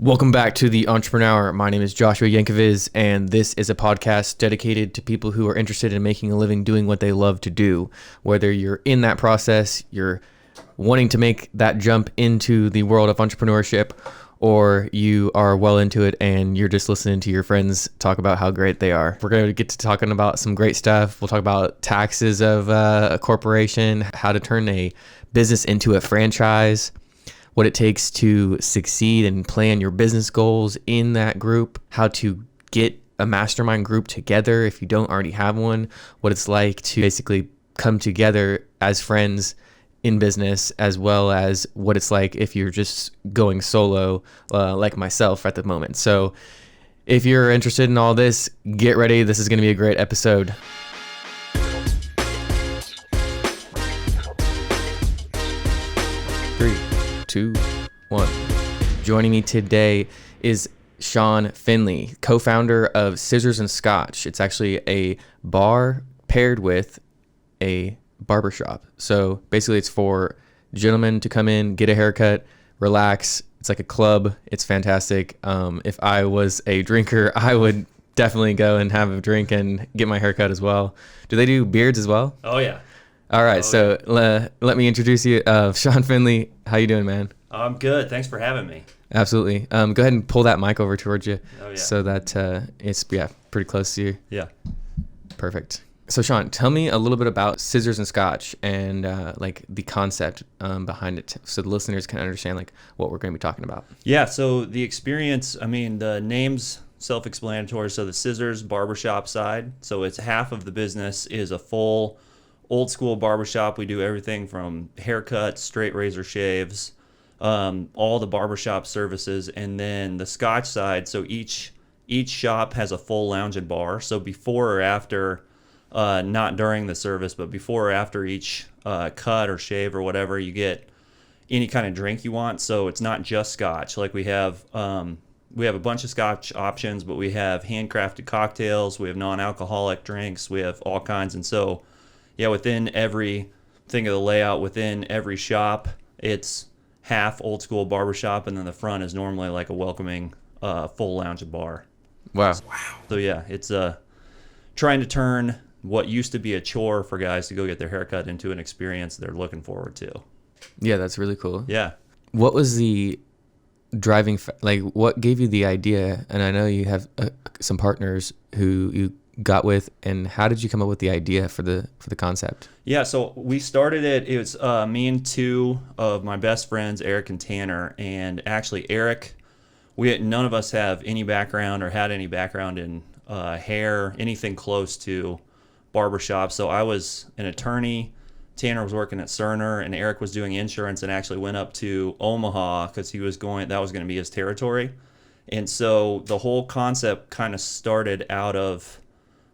Welcome back to the Entreprenhour. My name is Joshua Yankovic, and this is a podcast dedicated to people who are interested in making a living doing what they love to do. Whether you're in that process, you're wanting to make that jump into the world of entrepreneurship, or you are well into it and you're just listening to your friends talk about how great they are. We're going to get to talking about some great stuff. We'll talk about taxes of a corporation, how to turn a business into a franchise, what it takes to succeed and plan your business goals in that group, how to get a mastermind group together if you don't already have one, what it's like to basically come together as friends in business, as well as what it's like if you're just going solo like myself at the moment. So if you're interested in all this, get ready. This is going to be a great episode. Three, two, one. Joining me today is Patrick Finley, co-founder of Scissors Scotch. It's actually a bar paired with a barbershop. So basically it's for gentlemen to come in, get a haircut, relax. It's like a club. It's fantastic. If I was a drinker, I would definitely go and have a drink and get my haircut as well. Do they do beards as well? Oh, yeah. All right, let me introduce you. Patrick Finley, how you doing, man? I'm good. Thanks for having me. Absolutely. Go ahead and pull that mic over towards you, Oh, yeah. so that it's pretty close to you. Yeah. Perfect. So, Sean, tell me a little bit about Scissors Scotch and like the concept behind it, so the listeners can understand like what we're going to be talking about. Yeah, so the experience, the name's self-explanatory. So the Scissors barbershop side, so it's half of the business is a full old school barbershop. We do everything from haircuts, straight razor shaves, all the barbershop services, and then the Scotch side. So each shop has a full lounge and bar. So before or after, not during the service, but before or after each cut or shave or whatever, you get any kind of drink you want. So it's not just Scotch. Like we have a bunch of Scotch options, but we have handcrafted cocktails, we have non-alcoholic drinks, we have all kinds. And so yeah, within every thing of the layout, within every shop, it's half old school barbershop, and then the front is normally like a welcoming full lounge and bar. Wow. So yeah, it's trying to turn what used to be a chore for guys to go get their haircut into an experience they're looking forward to. Yeah, that's really cool. Yeah. What was the driving, what gave you the idea? And I know you have some partners who you got with, and how did you come up with the idea for the concept? Yeah, so we started it was me and two of my best friends, Eric and Tanner. And actually Eric, none of us have any background or had any background in hair, anything close to barbershop. So I was an attorney, Tanner was working at Cerner, and Eric was doing insurance, and actually went up to Omaha because that was going to be his territory. And so the whole concept kind of started out of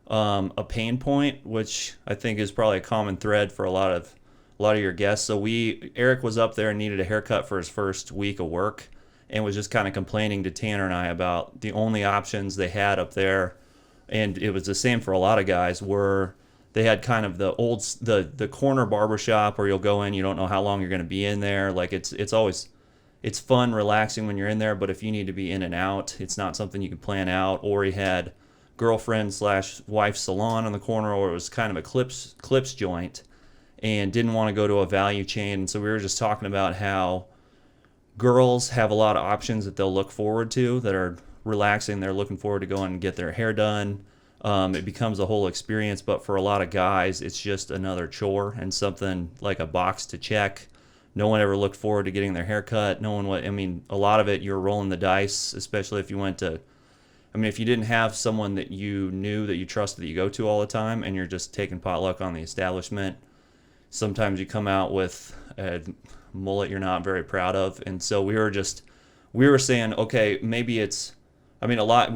a pain point, which I think is probably a common thread for a lot of your guests. So Eric was up there and needed a haircut for his first week of work, and was just kind of complaining to Tanner and I about the only options they had up there, and it was the same for a lot of guys, were they had kind of the corner barbershop where you'll go in, you don't know how long you're going to be in there. Like it's fun, relaxing when you're in there, but if you need to be in and out, it's not something you can plan out. Or he had girlfriend/wife salon on the corner, or it was kind of a clips joint, and didn't want to go to a value chain. And so we were just talking about how girls have a lot of options that they'll look forward to that are relaxing. They're looking forward to going and get their hair done. It becomes a whole experience, but for a lot of guys, it's just another chore and something like a box to check. No one ever looked forward to getting their hair cut. A lot of it, you're rolling the dice, especially if you went to, if you didn't have someone that you knew, that you trusted, that you go to all the time, and you're just taking potluck on the establishment, sometimes you come out with a mullet you're not very proud of. And so we were saying, okay, maybe it's, we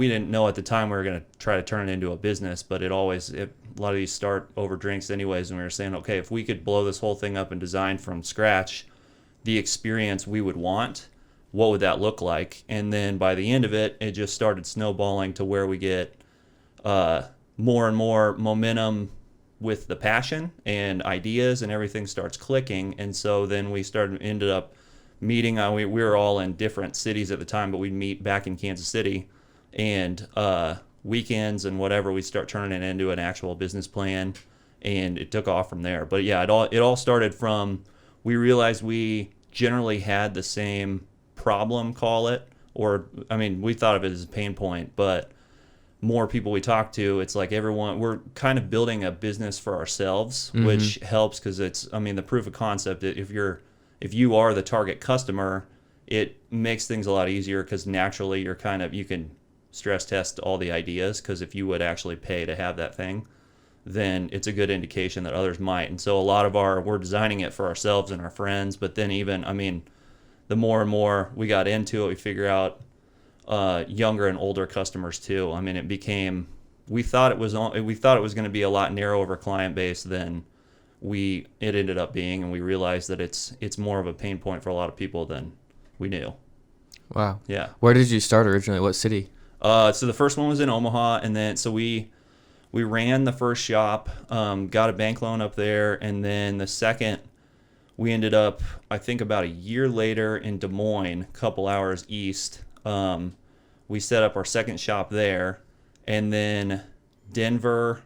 didn't know at the time we were going to try to turn it into a business, but a lot of these start over drinks anyways. And we were saying, okay, if we could blow this whole thing up and design from scratch the experience we would want, what would that look like? And then by the end of it, it just started snowballing to where we get more and more momentum with the passion and ideas, and everything starts clicking. And so then we ended up meeting. We were all in different cities at the time, but we'd meet back in Kansas City, and weekends and whatever, we start turning it into an actual business plan, and it took off from there. But yeah, it all started from, we realized we generally had the same problem, call it, or I mean, we thought of it as a pain point, but more people we talk to, it's like we're kind of building a business for ourselves, which helps because it's, I mean, the proof of concept, if you are the target customer, it makes things a lot easier because naturally you can stress test all the ideas, because if you would actually pay to have that thing, then it's a good indication that others might. And so a lot of we're designing it for ourselves and our friends, but then even, I mean, the more and more we got into it, we figure out younger and older customers too. I mean, it became, we thought it was going to be a lot narrower of a client base than it ended up being, and we realized that it's more of a pain point for a lot of people than we knew. Wow. Yeah. Where did you start originally? What city? So the first one was in Omaha, and then so we ran the first shop, got a bank loan up there, and then the second, we ended up, I think about a year later, in Des Moines, a couple hours east. We set up our second shop there, and then Denver.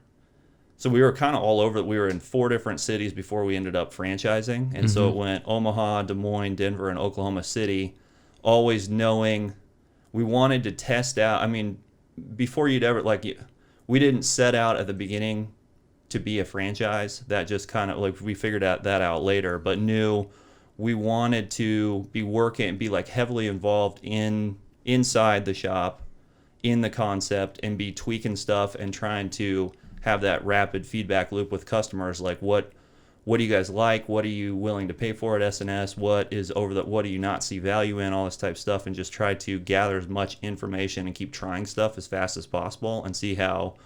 So we were kind of all over. We were in 4 different cities before we ended up franchising, and so it went Omaha, Des Moines, Denver, and Oklahoma City, always knowing we wanted to test out. I mean, before you'd ever, we didn't set out at the beginning to be a franchise. That just kind of, like, we figured that out later, but knew we wanted to be working, be like heavily involved inside the shop, in the concept, and be tweaking stuff and trying to have that rapid feedback loop with customers. Like, what do you guys like? What are you willing to pay for at S&S? What do you not see value in? All this type of stuff, and just try to gather as much information and keep trying stuff as fast as possible and see how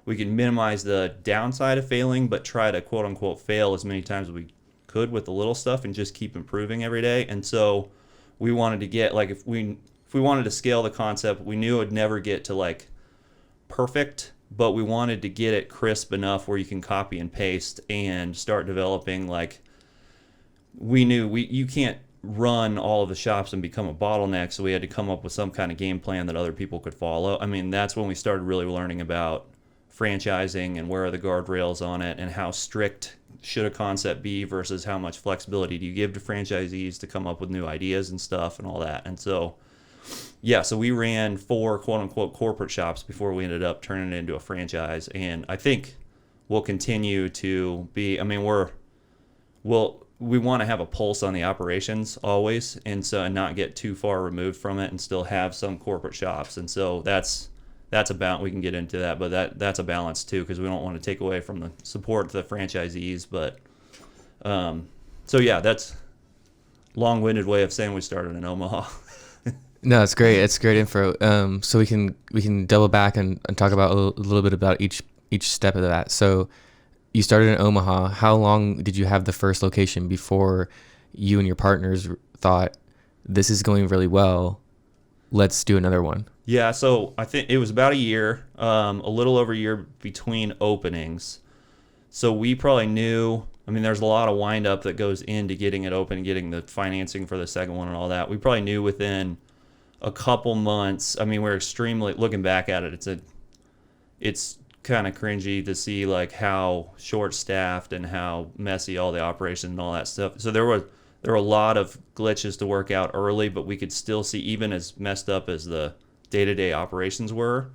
we can minimize the downside of failing, but try to quote unquote fail as many times as we could with the little stuff and just keep improving every day. And so we wanted to get, like, if we wanted to scale the concept, we knew it would never get to like perfect, but we wanted to get it crisp enough where you can copy and paste and start developing. Like, we knew you can't run all of the shops and become a bottleneck, so we had to come up with some kind of game plan that other people could follow. I mean, that's when we started really learning about franchising and where are the guardrails on it, and how strict should a concept be versus how much flexibility do you give to franchisees to come up with new ideas and stuff and all that. And so, yeah, so we ran 4 quote unquote corporate shops before we ended up turning it into a franchise. And I think we'll continue to be, I mean, we want to have a pulse on the operations always, and not get too far removed from it and still have some corporate shops. And so that's about, we can get into that, but that's a balance too, because we don't want to take away from the support to the franchisees. But so yeah, that's long-winded way of saying we started in Omaha. No, it's great. It's great info. So we can double back and talk about a little bit about each step of that. So you started in Omaha. How long did you have the first location before you and your partners thought, this is going really well, let's do another one? Yeah, so I think it was about a year, a little over a year between openings. So we probably knew, I mean, there's a lot of wind up that goes into getting it open, getting the financing for the second one and all that. We probably knew within a couple months. I mean, we're extremely, looking back at it, it's kind of cringy to see like how short-staffed and how messy all the operations and all that stuff. So there were a lot of glitches to work out early, but we could still see, even as messed up as the day-to-day operations were,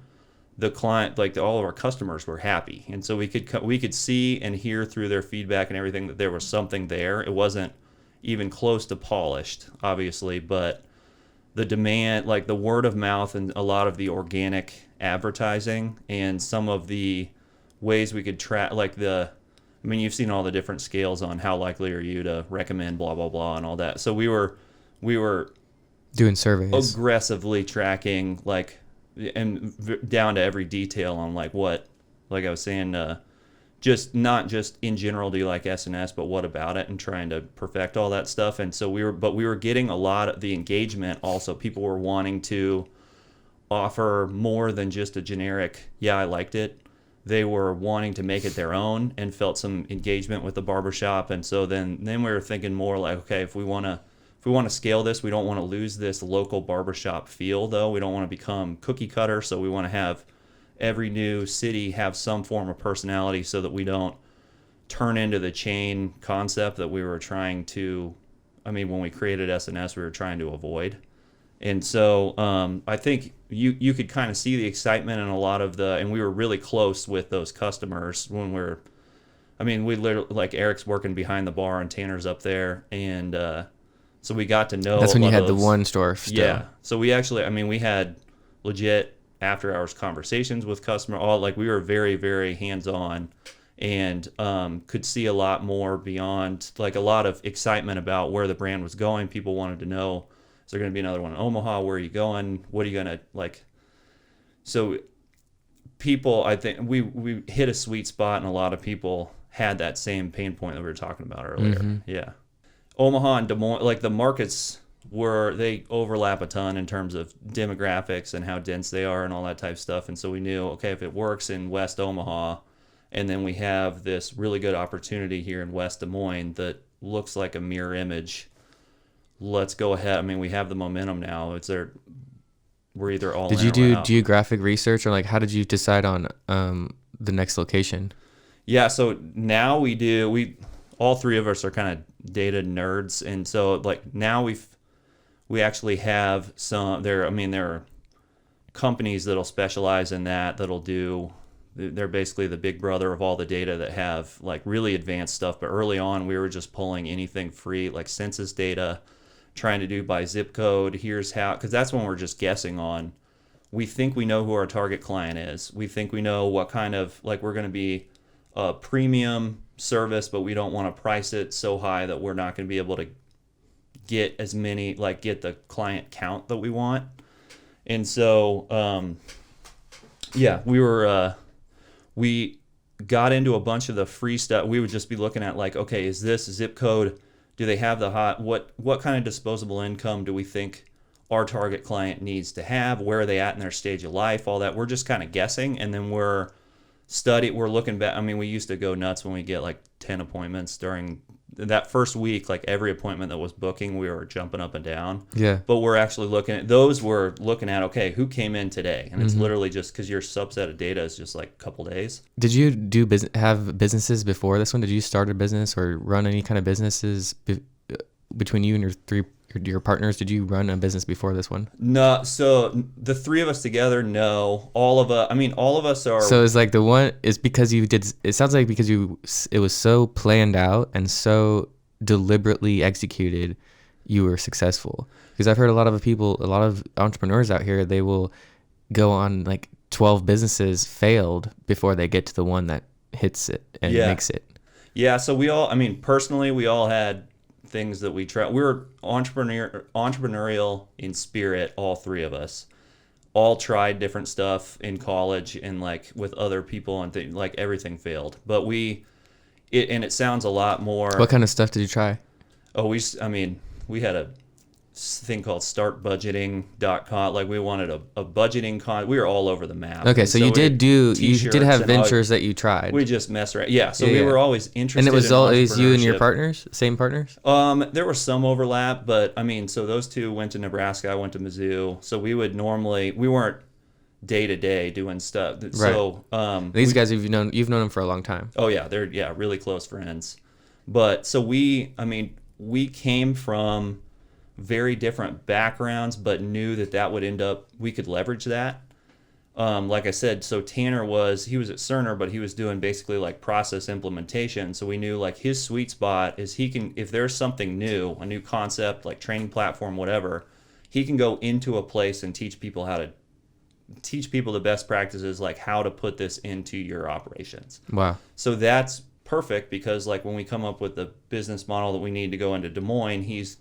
the client, like all of our customers, were happy. And so we could see and hear through their feedback and everything that there was something there. It wasn't even close to polished, obviously, but the demand, like the word of mouth and a lot of the organic advertising and some of the ways we could track, like I mean, you've seen all the different scales on how likely are you to recommend blah, blah, blah and all that. So we were doing surveys, aggressively tracking, like, and down to every detail on like what, like I was saying, just not just in general, do you like S&S, but what about it, and trying to perfect all that stuff. And so we were getting a lot of the engagement. Also, people were wanting to offer more than just a generic, yeah, I liked it. They were wanting to make it their own and felt some engagement with the barbershop. And so then we were thinking more like, okay, if we want if we want to scale this, we don't want to lose this local barbershop feel, though. We don't want to become cookie cutter, so we want to have every new city have some form of personality so that we don't turn into the chain concept that we were trying to, when we created SNS, we were trying to avoid. And so I think you could kind of see the excitement in a lot of and we were really close with those customers when we literally, like Eric's working behind the bar and Tanner's up there. And so we got to know. That's when you had the one store still. Yeah. So we actually, we had legit after hours conversations with customer, we were very, very hands-on and could see a lot more beyond, like a lot of excitement about where the brand was going. People wanted to know, is there going to be another one in Omaha? Where are you going? What are you going to like? So people, I think we hit a sweet spot, and a lot of people had that same pain point that we were talking about earlier. Mm-hmm. Yeah. Omaha and Des Moines, like the markets they overlap a ton in terms of demographics and how dense they are and all that type of stuff. And so we knew, okay, if it works in West Omaha, and then we have this really good opportunity here in West Des Moines that looks like a mirror image, let's go ahead. We have the momentum now. We're either all in. Did you do geographic research, or like how did you decide on the next location? Yeah, so now we all three of us are kind of data nerds, and so like now we actually have some there are companies that'll specialize in that'll do. They're basically the big brother of all the data that have like really advanced stuff. But early on, we were just pulling anything free, like census data, trying to do by zip code. Here's how, because that's when we're just guessing on. We think we know who our target client is. We think we know what kind of, like, we're going to be a premium service, but we don't want to price it so high that we're not going to be able to get as many, like get the client count that we want. And so, we got into a bunch of the free stuff. We would just be looking at like, okay, is this zip code? Do they have what kind of disposable income do we think our target client needs to have? Where are they at in their stage of life? All that. We're just kind of guessing. And then we're looking back. We used to go nuts when we get like 10 appointments during that first week. Like every appointment that was booking, we were jumping up and down. Yeah. But we're actually looking at, okay, who came in today? And it's literally just because your subset of data is just like a couple days. Did you have businesses before this one? Did you start a business or run any kind of businesses between you and your partners? Did you run a business before this one? No. So the three of us together, no. All of us are. So it's like the one is because you did. It sounds like because it was so planned out and so deliberately executed, you were successful. Because I've heard a lot of entrepreneurs out here, they will go on like 12 businesses failed before they get to the one that hits it and makes it. Yeah. So we all, personally, we all had things that we tried. We were entrepreneurial in spirit, all three of us. All tried different stuff in college and like with other people and like everything failed. But it sounds a lot more. What kind of stuff did you try? Oh, we had a thing called startbudgeting.com. Like we wanted a budgeting we were all over the map. Okay, so you did have ventures that you tried. We just messed around. Yeah, so we were always interested. And it was always you and your partners, same partners? There was some overlap, but so those two went to Nebraska, I went to Mizzou. So we weren't day to day doing stuff. Right. So these guys you've known them for a long time. Oh yeah, they're really close friends. But so we came from very different backgrounds, but knew that would end up, we could leverage that. Like I said, so Tanner he was at Cerner, but he was doing basically like process implementation. So we knew like his sweet spot is if there's something new, a new concept, like training platform, whatever, he can go into a place and teach people the best practices, like how to put this into your operations. Wow. So that's perfect because like when we come up with the business model that we need to go into Des Moines, he's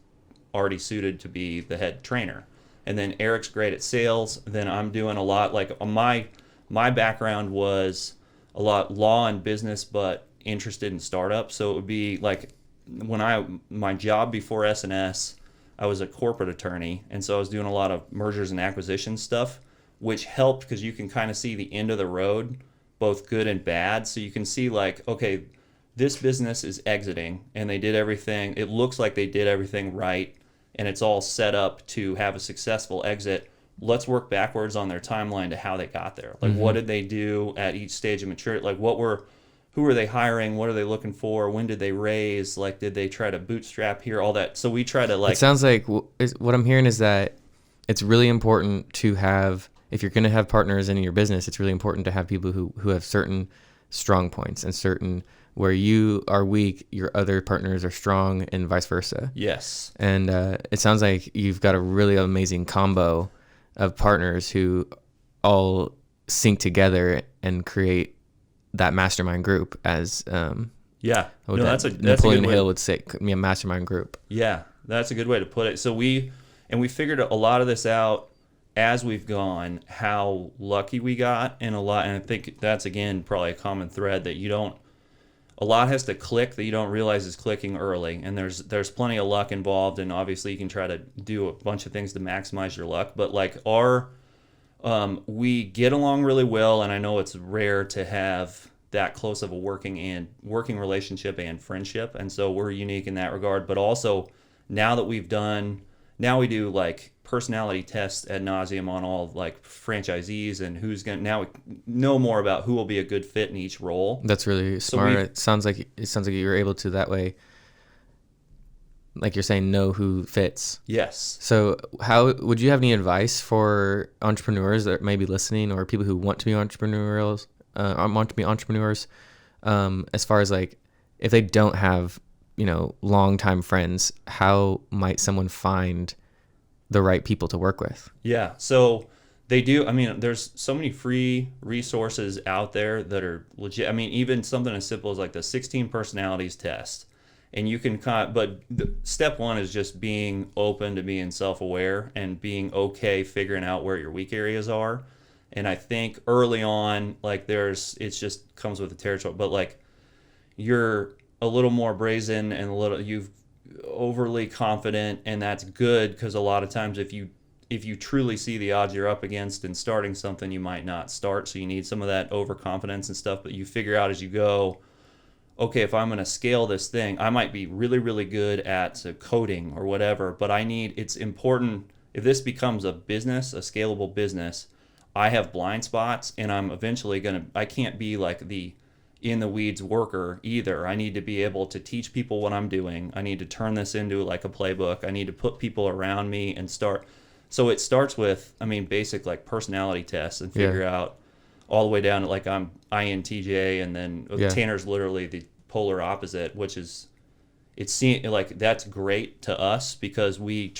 already suited to be the head trainer. And then Eric's great at sales. Then I'm doing a lot, like my background was a lot law and business, but interested in startups. So it would be like my job before SNS, I was a corporate attorney. And so I was doing a lot of mergers and acquisitions stuff, which helped because you can kind of see the end of the road, both good and bad. So you can see like, okay, this business is exiting and they did everything. It looks like they did everything right. and it's all set up to have a successful exit. Let's work backwards on their timeline to how they got there. Like, what did they do at each stage of maturity? Like, who are they hiring? What are they looking for? When did they raise? Like, did they try to bootstrap here? All that. So we try to It sounds like what I'm hearing is that it's really important to have, if you're going to have partners in your business, it's really important to have people who have certain strong points and certain where you are weak, your other partners are strong, and vice versa. Yes. And it sounds like you've got a really amazing combo of partners who all sync together and create that mastermind group, as that's a Napoleon good way. Hill would say, a mastermind group. Yeah, that's a good way to put it. So we figured a lot of this out as we've gone, how lucky we got, and I think that's, again, probably a common thread, that a lot has to click that you don't realize is clicking early, and there's plenty of luck involved, and obviously you can try to do a bunch of things to maximize your luck, but like we get along really well, and I know it's rare to have that close of a working relationship and friendship, and so we're unique in that regard. But also, now we do like personality tests ad nauseum on all like franchisees, and now we know more about who will be a good fit in each role. That's really smart. It sounds like you're able to that way, like you're saying, know who fits. Yes. So how would you have any advice for entrepreneurs that may be listening, or people who want to be entrepreneurs, as far as like, if they don't have, longtime friends, how might someone find the right people to work with? Yeah. So they do. I mean, there's so many free resources out there that are legit. I mean, even something as simple as like the 16 personalities test. And you can but step one is just being open to being self-aware and being okay figuring out where your weak areas are. And I think early on, like it just comes with the territory, but like you're a little more brazen and you've overly confident, and that's good, because a lot of times if you truly see the odds you're up against in starting something, you might not start. So you need some of that overconfidence and stuff, but you figure out as you go, okay, if I'm going to scale this thing, I might be really, really good at coding or whatever, but it's important, if this becomes a business, a scalable business, I have blind spots, and I'm eventually I can't be like the in the weeds worker either. I need to be able to teach people what I'm doing. I need to turn this into like a playbook. I need to put people around me and start. So it starts with, basic like personality tests, and figure out all the way down to like I'm INTJ, and then Tanner's literally the polar opposite, which is, like that's great to us because we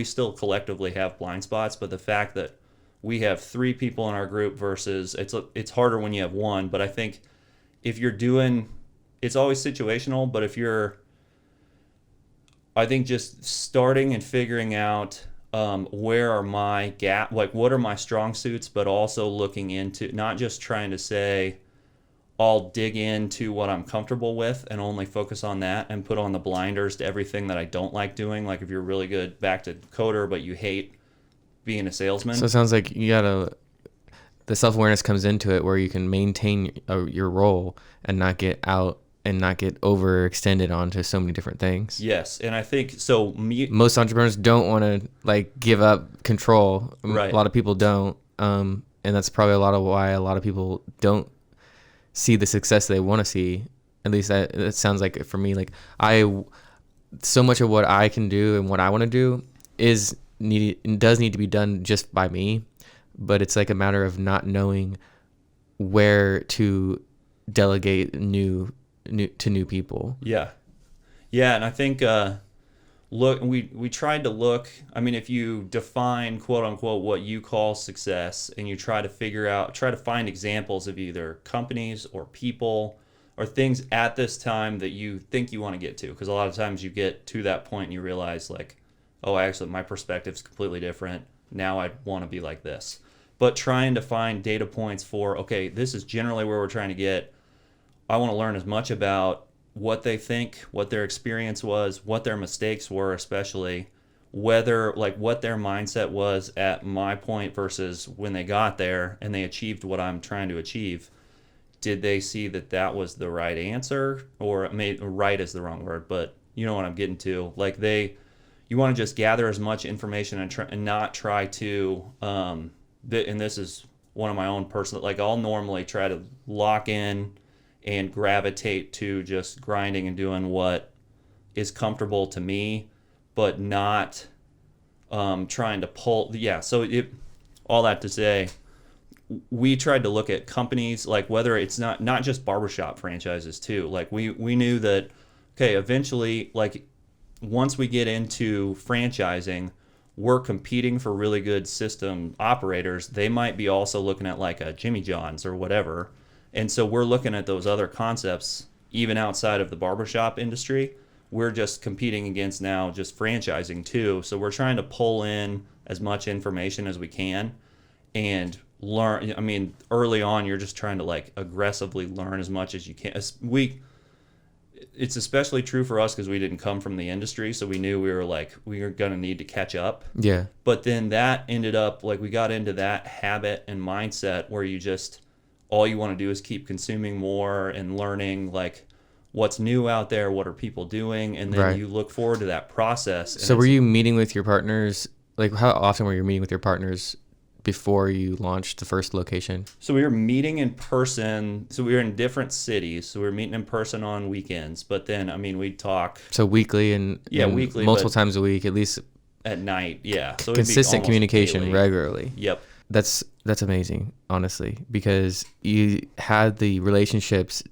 still collectively have blind spots, but the fact that we have 3 people in our group versus it's harder when you have one. But I think if you're doing, it's always situational, but I think just starting and figuring out where are my like what are my strong suits, but also looking into, not just trying to say, I'll dig into what I'm comfortable with and only focus on that and put on the blinders to everything that I don't like doing. Like if you're really good back to coder, but you hate being a salesman. So it sounds like the self-awareness comes into it, where you can maintain your role and not get out and not get overextended onto so many different things. Yes, and I think so. Most entrepreneurs don't want to like give up control. Right. A lot of people don't, and that's probably a lot of why a lot of people don't see the success they want to see. At least that sounds like it for me. Like so much of what I can do and what I want to do does need to be done just by me, but it's like a matter of not knowing where to delegate new people. Yeah, and I think we tried to look. I mean, if you define quote unquote what you call success, and you try to find examples of either companies or people or things at this time that you think you want to get to, because a lot of times you get to that point and you realize like, oh, actually my perspective's completely different. Now I want to be like this. But trying to find data points for, okay, this is generally where we're trying to get. I want to learn as much about what they think, what their experience was, what their mistakes were, especially whether like what their mindset was at my point versus when they got there and they achieved what I'm trying to achieve. Did they see that was the right answer, or maybe right is the wrong word, but you know what I'm getting to. Like you want to just gather as much information and not try to, and this is one of my own personal, like I'll normally try to lock in and gravitate to just grinding and doing what is comfortable to me, but not trying to pull. Yeah. So all that to say, we tried to look at companies, like whether it's not just barbershop franchises too. Like we knew that, okay, eventually, like once we get into franchising, we're competing for really good system operators. They might be also looking at like a Jimmy John's or whatever. And so we're looking at those other concepts, even outside of the barbershop industry. We're just competing against now just franchising too. So we're trying to pull in as much information as we can and learn. I mean, early on, you're just trying to like aggressively learn as much as you can. It's especially true for us because we didn't come from the industry, so we knew we were going to need to catch up. Yeah. But then that ended up, like, we got into that habit and mindset where you just, all you want to do is keep consuming more and learning, like, what's new out there, what are people doing, and then you look forward to that process. So were you meeting with your partners? Like, how often were you meeting with your partners before you launched the first location? So we were meeting in person. So we were in different cities. So we were meeting in person on weekends. But then, I mean, we'd talk. So weekly and weekly, multiple times a week, at least. At night, yeah. So consistent communication daily. Regularly. Yep. That's amazing, honestly, because you had the relationships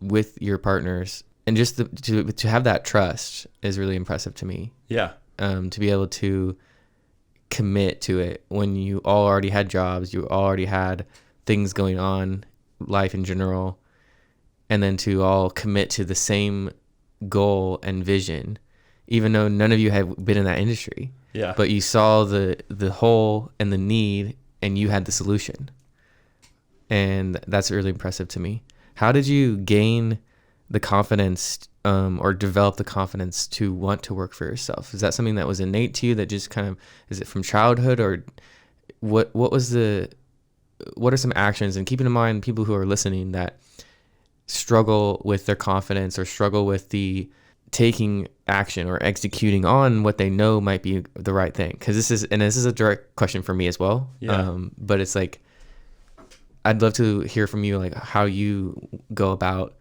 with your partners, and just to have that trust is really impressive to me. Yeah. To be able to commit to it when you all already had jobs, you already had things going on, life in general, and then to all commit to the same goal and vision, even though none of you had been in that industry. Yeah. But you saw the hole and the need, and you had the solution. And that's really impressive to me. How did you gain the confidence or develop the confidence to want to work for yourself? Is that something that was innate to you, that just kind of, is it from childhood, or what are some actions? And keeping in mind people who are listening that struggle with their confidence or struggle with the taking action or executing on what they know might be the right thing. Because this is a direct question for me as well. Yeah. But it's like, I'd love to hear from you, like how you go about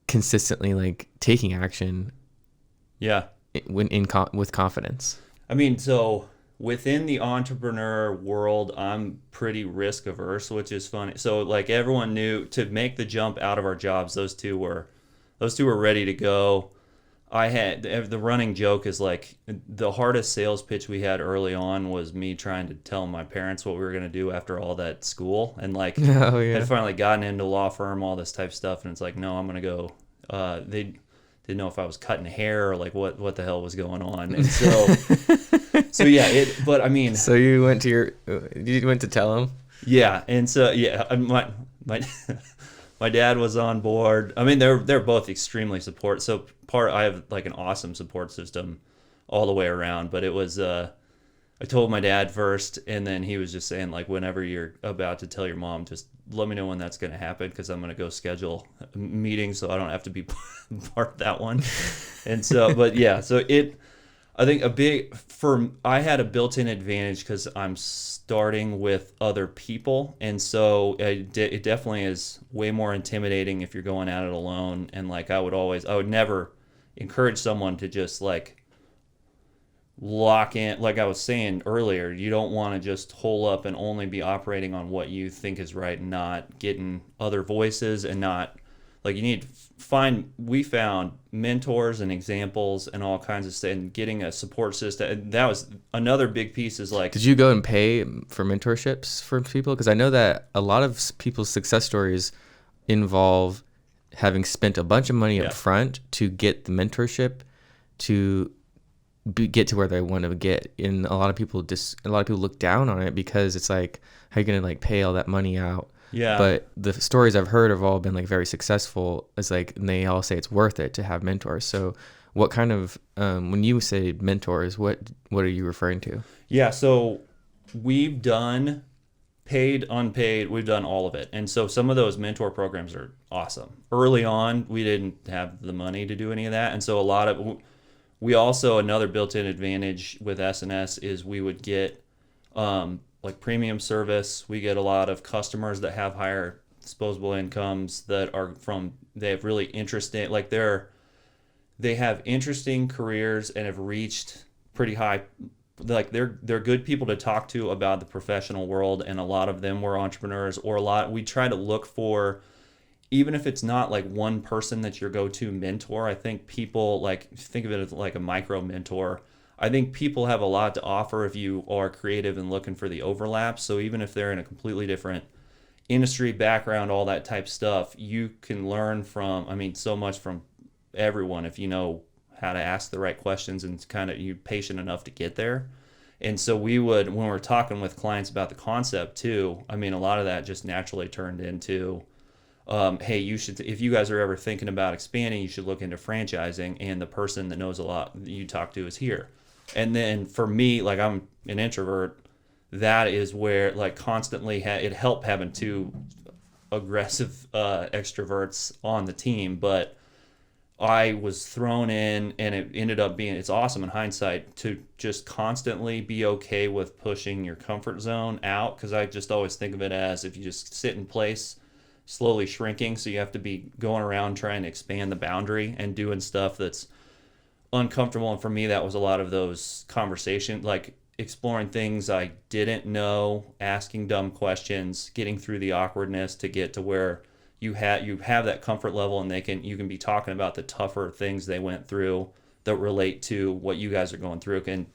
consistently like taking action. Yeah. With confidence. I mean, so within the entrepreneur world, I'm pretty risk averse, which is funny. So like everyone knew to make the jump out of our jobs, those two were ready to go. I had the running joke is like the hardest sales pitch we had early on was me trying to tell my parents what we were going to do after all that school, and like had finally gotten into law firm, all this type of stuff, and it's like, no, I'm going to go. They didn't know if I was cutting hair or like what the hell was going on, and so yeah. But I mean, so you went to tell them? Yeah, and so yeah, my dad was on board. I mean, they're both extremely supportive. So I have like an awesome support system all the way around. But it was I told my dad first, and then he was just saying like, whenever you're about to tell your mom, just let me know when that's going to happen, because I'm going to go schedule a meeting so I don't have to be part of that one. And so, but yeah, so I think I had a built-in advantage because I'm starting with other people, and so it definitely is way more intimidating if you're going at it alone. And like I would never encourage someone to just like lock in. Like I was saying earlier, you don't want to just hole up and only be operating on what you think is right, and not getting other voices, and not like you need we found mentors and examples and all kinds of stuff, and getting a support system. And that was another big piece is like, did you go and pay for mentorships for people? Because I know that a lot of people's success stories involve having spent a bunch of money up front to get the mentorship to get to where they want to get. And a lot of people look down on it because it's like, how are you going to like pay all that money out? Yeah. But the stories I've heard have all been like very successful. It's like, and they all say it's worth it to have mentors. So what kind of, when you say mentors, what are you referring to? Yeah. So we've done paid, unpaid, we've done all of it. And so some of those mentor programs are awesome. Early on, we didn't have the money to do any of that. And so we also, another built-in advantage with S&S is we would get like premium service. We get a lot of customers that have higher disposable incomes that are they have really interesting, like they have interesting careers and have reached pretty high, like they're good people to talk to about the professional world, and a lot of them were entrepreneurs, or we try to look for, even if it's not like one person that's your go-to mentor. I think people, like, think of it as like a micro mentor. I think people have a lot to offer if you are creative and looking for the overlap. So even if they're in a completely different industry background, all that type stuff, you can learn from, I mean, so much from everyone if you know how to ask the right questions and kind of you're patient enough to get there. And so we would, when we're talking with clients about the concept too, I mean, a lot of that just naturally turned into, hey, you should, if you guys are ever thinking about expanding, you should look into franchising, and the person that knows a lot that you talk to is here. And then for me, like, I'm an introvert, that is where, like, constantly it helped having two aggressive extroverts on the team, but I was thrown in, and it ended up being, it's awesome in hindsight to just constantly be okay with pushing your comfort zone out, because I just always think of it as, if you just sit in place, slowly shrinking, so you have to be going around trying to expand the boundary and doing stuff that's uncomfortable. And for me, that was a lot of those conversations, like exploring things I didn't know, asking dumb questions, getting through the awkwardness to get to where you have that comfort level, and you can be talking about the tougher things they went through that relate to what you guys are going through. And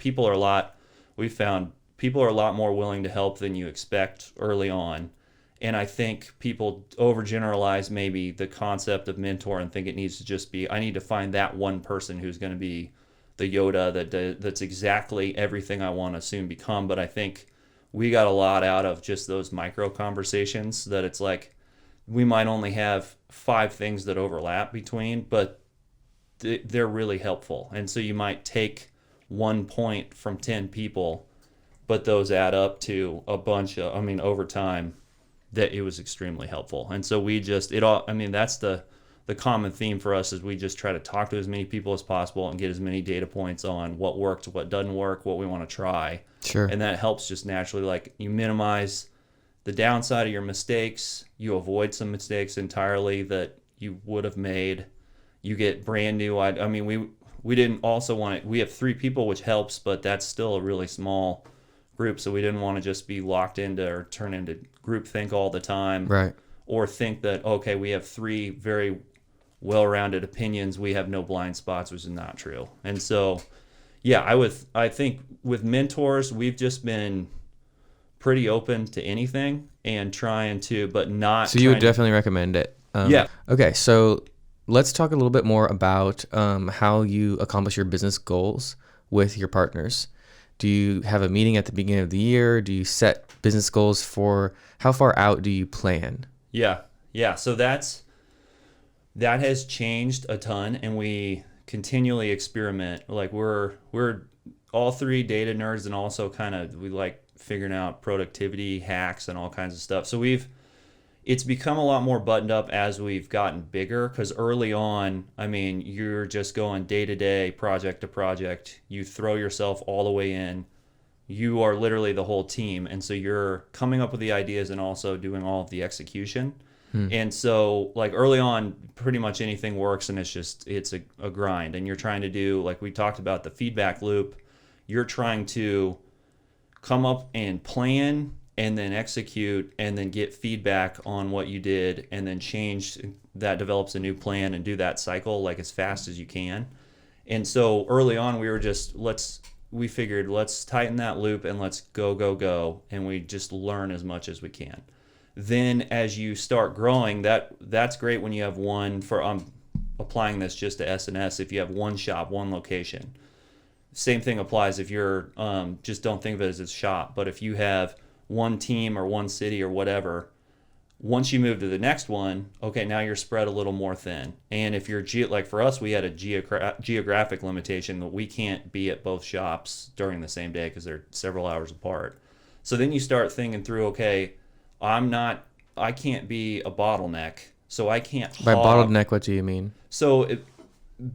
we found people are a lot more willing to help than you expect early on. And I think people overgeneralize maybe the concept of mentor and think it needs to just be, I need to find that one person who's going to be the Yoda that's exactly everything I want to soon become. But I think we got a lot out of just those micro conversations, that it's like we might only have 5 things that overlap between, but they're really helpful. And so you might take 1 point from 10 people, but those add up to a bunch of, I mean, over time, that it was extremely helpful. And so that's the common theme for us, is we just try to talk to as many people as possible and get as many data points on what worked, what doesn't work, what we want to try. Sure. And that helps just naturally, like, you minimize the downside of your mistakes, you avoid some mistakes entirely that you would have made. You get brand new, I mean, we didn't also want it, we have 3 people, which helps, but that's still a really small group, so we didn't want to just be locked into or turn into groupthink all the time, right? Or think that, okay, we have 3 very well-rounded opinions, we have no blind spots, which is not true. And so, yeah, I think with mentors, we've just been pretty open to anything and trying to, but not. So you would definitely recommend it. Yeah. Okay, so let's talk a little bit more about how you accomplish your business goals with your partners. Do you have a meeting at the beginning of the year? Do you set business goals for how far out do you plan? Yeah. So that has changed a ton, and we continually experiment. Like, we're all 3 data nerds, and also we like figuring out productivity hacks and all kinds of stuff. So it's become a lot more buttoned up as we've gotten bigger, because early on, I mean, you're just going day to day, project to project. You throw yourself all the way in. You are literally the whole team. And so you're coming up with the ideas and also doing all of the execution. And so, like, early on, pretty much anything works, and it's a grind. And you're trying to do, like we talked about, the feedback loop. You're trying to come up and plan, and then execute, and then get feedback on what you did, and then change, that develops a new plan, and do that cycle like as fast as you can. And so early on, we were just, we figured, let's tighten that loop and let's go, and we just learn as much as we can. Then as you start growing, that's great when you have one, I'm applying this just to S&S, if you have one shop, one location. Same thing applies if you're, just don't think of it as a shop, but if you have one team or one city or whatever, once you move to the next one, okay, now you're spread a little more thin. And if you're, like for us, we had a geographic limitation that we can't be at both shops during the same day because they're several hours apart. So then you start thinking through, okay, I can't be a bottleneck, so I can't By bottleneck, what do you mean? So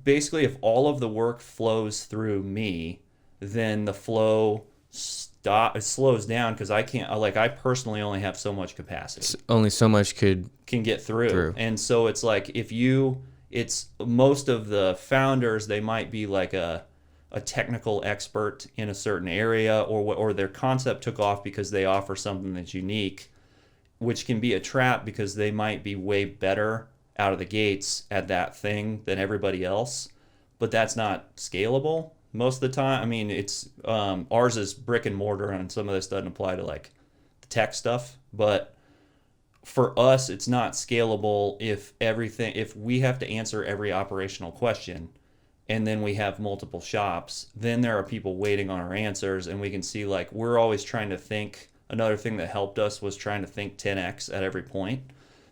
basically if all of the work flows through me, then the flow slows down because I personally only have so much capacity Only so much could can get through. through. And so it's like it's most of the founders, they might be like a technical expert in a certain area, or their concept took off because they offer something that's unique, which can be a trap because they might be way better out of the gates at that thing than everybody else, but that's not scalable most of the time. I mean, it's ours is brick and mortar, and some of this doesn't apply to like the tech stuff, but for us it's not scalable if we have to answer every operational question and then we have multiple shops, then there are people waiting on our answers, and we can see like we're always trying to think. Another thing that helped us was trying to think 10x at every point.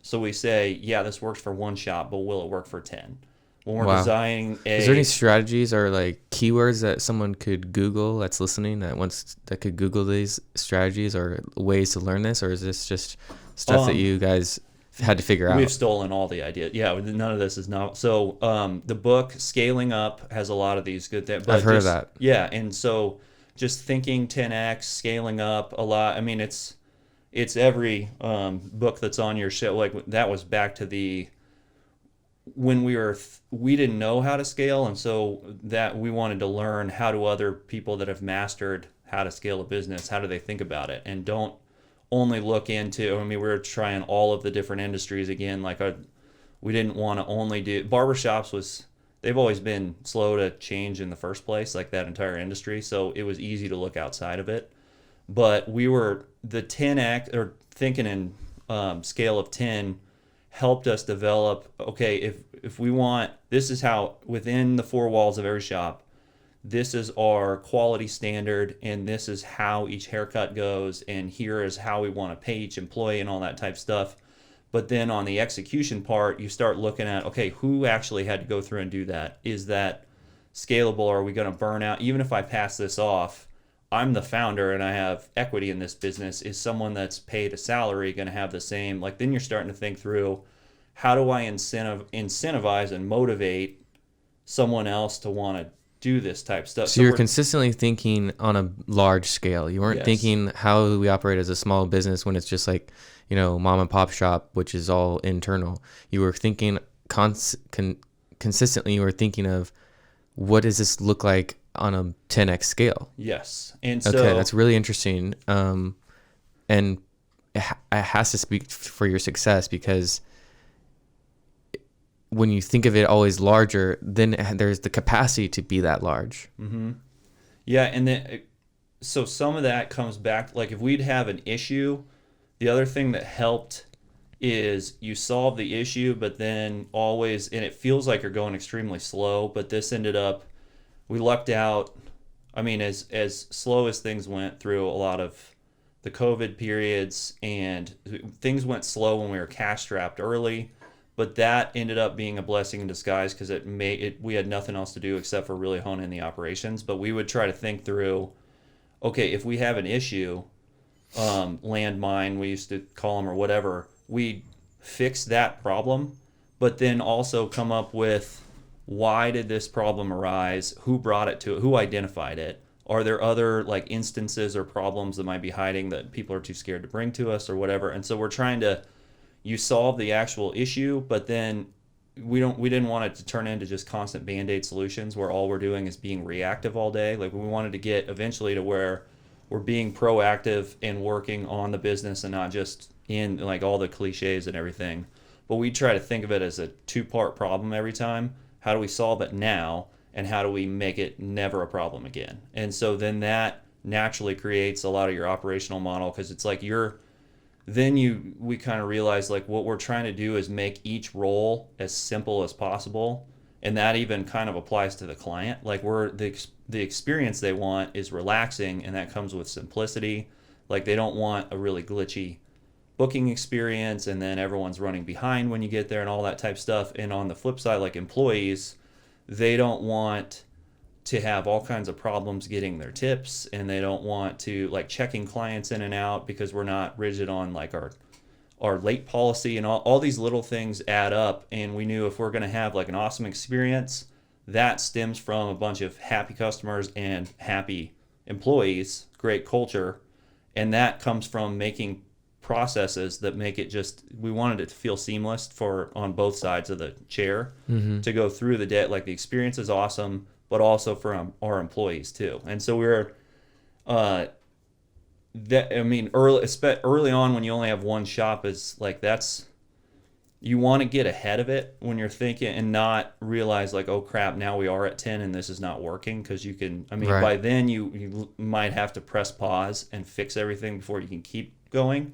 So we say, yeah, this works for one shop, but will it work for 10? When we're designing Is there any strategies or like keywords that someone could Google that's listening that could Google these strategies or ways to learn this, or is this just stuff that you guys had to figure out? We've stolen all the ideas. Yeah, none of this is not. So the book Scaling Up has a lot of these good things. I've heard of that. Yeah, and so just thinking 10x, scaling up a lot. I mean, it's every book that's on your show. Like that was back to when we didn't know how to scale, and so that we wanted to learn how do other people that have mastered how to scale a business, how do they think about it, and don't only look into. I mean, we were trying all of the different industries again. Like we didn't want to only do barbershops. They've always been slow to change in the first place, like that entire industry. So it was easy to look outside of it. But we were the 10x or thinking in scale of 10 helped us develop. Okay, if we want, this is how within the four walls of every shop, this is our quality standard, and this is how each haircut goes, and here is how we want to pay each employee and all that type of stuff. But then on the execution part, you start looking at, okay, who actually had to go through and do that? Is that scalable? Are we going to burn out? Even if I pass this off, I'm the founder and I have equity in this business. Is someone that's paid a salary going to have the same? Like then you're starting to think through, how do I incentivize and motivate someone else to want to do this type stuff? So you're consistently thinking on a large scale. You weren't thinking how do we operate as a small business when it's just like, mom and pop shop, which is all internal. You were thinking consistently. You were thinking of what does this look like on a 10x scale? Yes. Okay, that's really interesting. And it has to speak for your success, because when you think of it always larger, then there's the capacity to be that large. Mm-hmm. Yeah, and then so some of that comes back, like if we'd have an issue, the other thing that helped is you solve the issue, but then always, and it feels like you're going extremely slow, but this ended up, we lucked out. I mean, as slow as things went through a lot of the COVID periods, and things went slow when we were cash strapped early. But that ended up being a blessing in disguise because we had nothing else to do except for really hone in the operations. But we would try to think through, okay, if we have an issue, landmine, we used to call them, or whatever, we fix that problem, but then also come up with why did this problem arise? Who brought it to it? Who identified it? Are there other like instances or problems that might be hiding that people are too scared to bring to us or whatever? And so we're trying to, you solve the actual issue, but then we didn't want it to turn into just constant Band-Aid solutions where all we're doing is being reactive all day. Like we wanted to get eventually to where we're being proactive and working on the business and not just in like all the cliches and everything. But we try to think of it as a two-part problem every time. How do we solve it now, and how do we make it never a problem again? And so then that naturally creates a lot of your operational model, because it's like we kind of realize like what we're trying to do is make each role as simple as possible, and that even kind of applies to the client. Like the experience they want is relaxing, and that comes with simplicity. Like they don't want a really glitchy booking experience, and then everyone's running behind when you get there and all that type stuff. And on the flip side, like employees, they don't want to have all kinds of problems getting their tips, and they don't want to like checking clients in and out, because we're not rigid on like our late policy, and all these little things add up. And we knew if we're going to have like an awesome experience that stems from a bunch of happy customers and happy employees, great culture, and that comes from making processes that make it just, we wanted it to feel seamless for on both sides of the chair to go through the day. Like the experience is awesome, but also for our employees too. And so we're early on when you only have one shop is like, that's, you want to get ahead of it when you're thinking and not realize like, oh crap, now we are at 10 and this is not working. Because you can, Right. by then you might have to press pause and fix everything before you can keep going.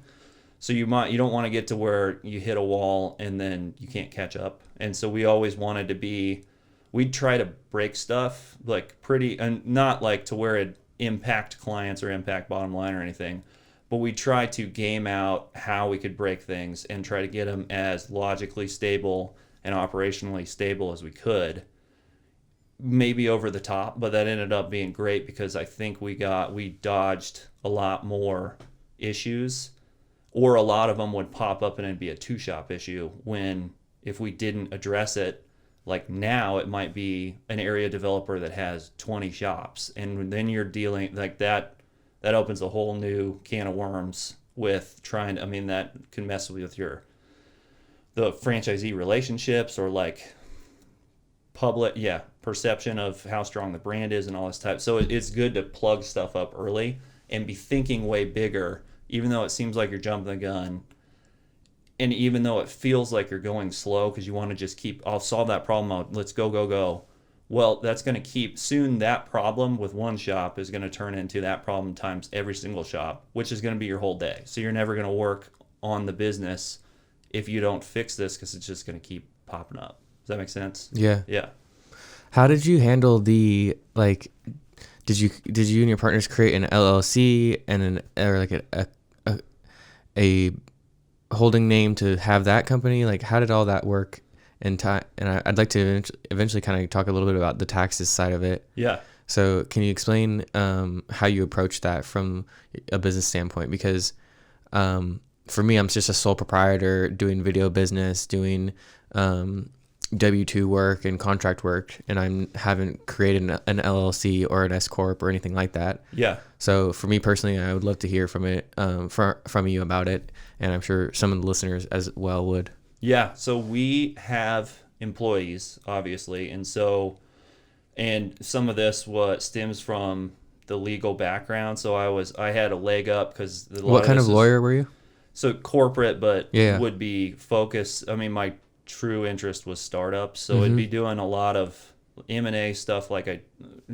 So you don't want to get to where you hit a wall and then you can't catch up. And so we always wanted to be, we'd try to break stuff like pretty, and not like to where it impact clients or impact bottom line or anything, but we try to game out how we could break things and try to get them as logically stable and operationally stable as we could. Maybe over the top, but that ended up being great because I think we dodged a lot more issues, or a lot of them would pop up and it'd be a two-shop issue when if we didn't address it, like now it might be an area developer that has 20 shops, and then you're dealing like that opens a whole new can of worms with trying, that can mess with the franchisee relationships or like perception of how strong the brand is and all this type. So it's good to plug stuff up early and be thinking way bigger, even though it seems like you're jumping the gun. And even though it feels like you're going slow because you want to just I'll solve that problem, let's go. Well, that's going to soon that problem with one shop is going to turn into that problem times every single shop, which is going to be your whole day. So you're never going to work on the business if you don't fix this because it's just going to keep popping up. Does that make sense? Yeah. Yeah. How did you handle did you and your partners create an LLC and a holding name to have that company? Like, how did all that work in time? And I'd like to eventually kind of talk a little bit about the taxes side of it. Yeah. So can you explain how you approach that from a business standpoint? Because for me, I'm just a sole proprietor doing video business, doing W-2 work and contract work, and I haven't created an LLC or an S corp or anything like that. Yeah. So for me personally, I would love to hear from you about it, and I'm sure some of the listeners as well would. Yeah. So we have employees, obviously, and some of this stems from the legal background. So I had a leg up because what kind of lawyer were you? So corporate, but Yeah. would be focused. My true interest was startups, so it'd be doing a lot of M&A stuff, like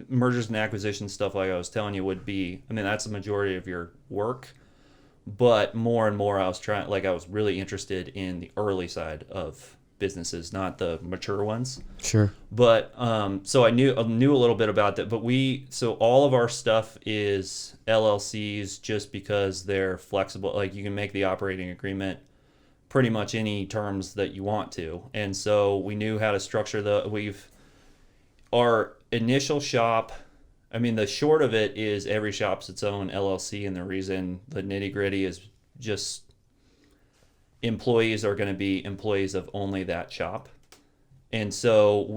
mergers and acquisitions stuff, like I was telling you would be. That's the majority of your work, but more and more I was really interested in the early side of businesses, not the mature ones. Sure. But so I knew a little bit about that. But so all of our stuff is LLCs just because they're flexible. Like you can make the operating agreement pretty much any terms that you want to. And so we knew how to structure our initial shop. The short of it is every shop's its own LLC, and the reason the nitty gritty is just employees are going to be employees of only that shop. And so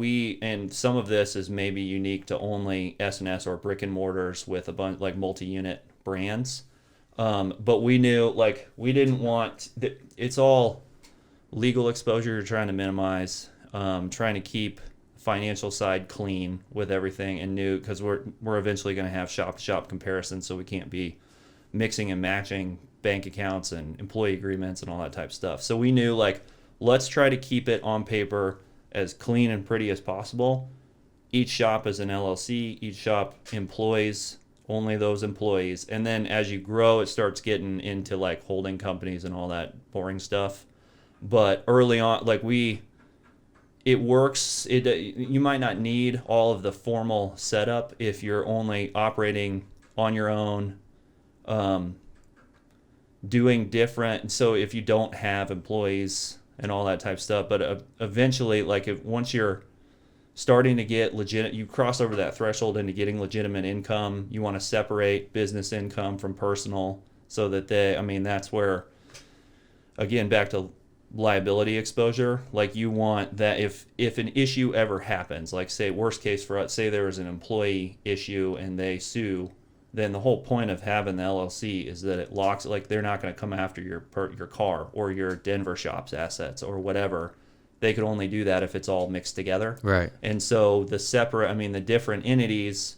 some of this is maybe unique to only S&S or brick and mortars with a bunch like multi-unit brands. But we knew we didn't want it's all legal exposure you're trying to minimize, trying to keep financial side clean with everything, and because we're eventually going to have shop to shop comparisons, so we can't be mixing and matching bank accounts and employee agreements and all that type of stuff. So we knew let's try to keep it on paper as clean and pretty as possible. Each shop is an LLC, each shop employs only those employees, and then as you grow it starts getting into holding companies and all that boring stuff. But early on, it works. You might not need all of the formal setup if you're only operating on your own, doing different. So if you don't have employees and all that type of stuff, but eventually, once you're starting to get legit, you cross over that threshold into getting legitimate income. You want to separate business income from personal, so that that's where, again, back to liability exposure. Like you want that if an issue ever happens, like say worst case for us, say there was an employee issue and they sue, then the whole point of having the LLC is that it locks, like they're not going to come after your car or your Denver shop's assets or whatever. They could only do that if it's all mixed together. Right. And so the different entities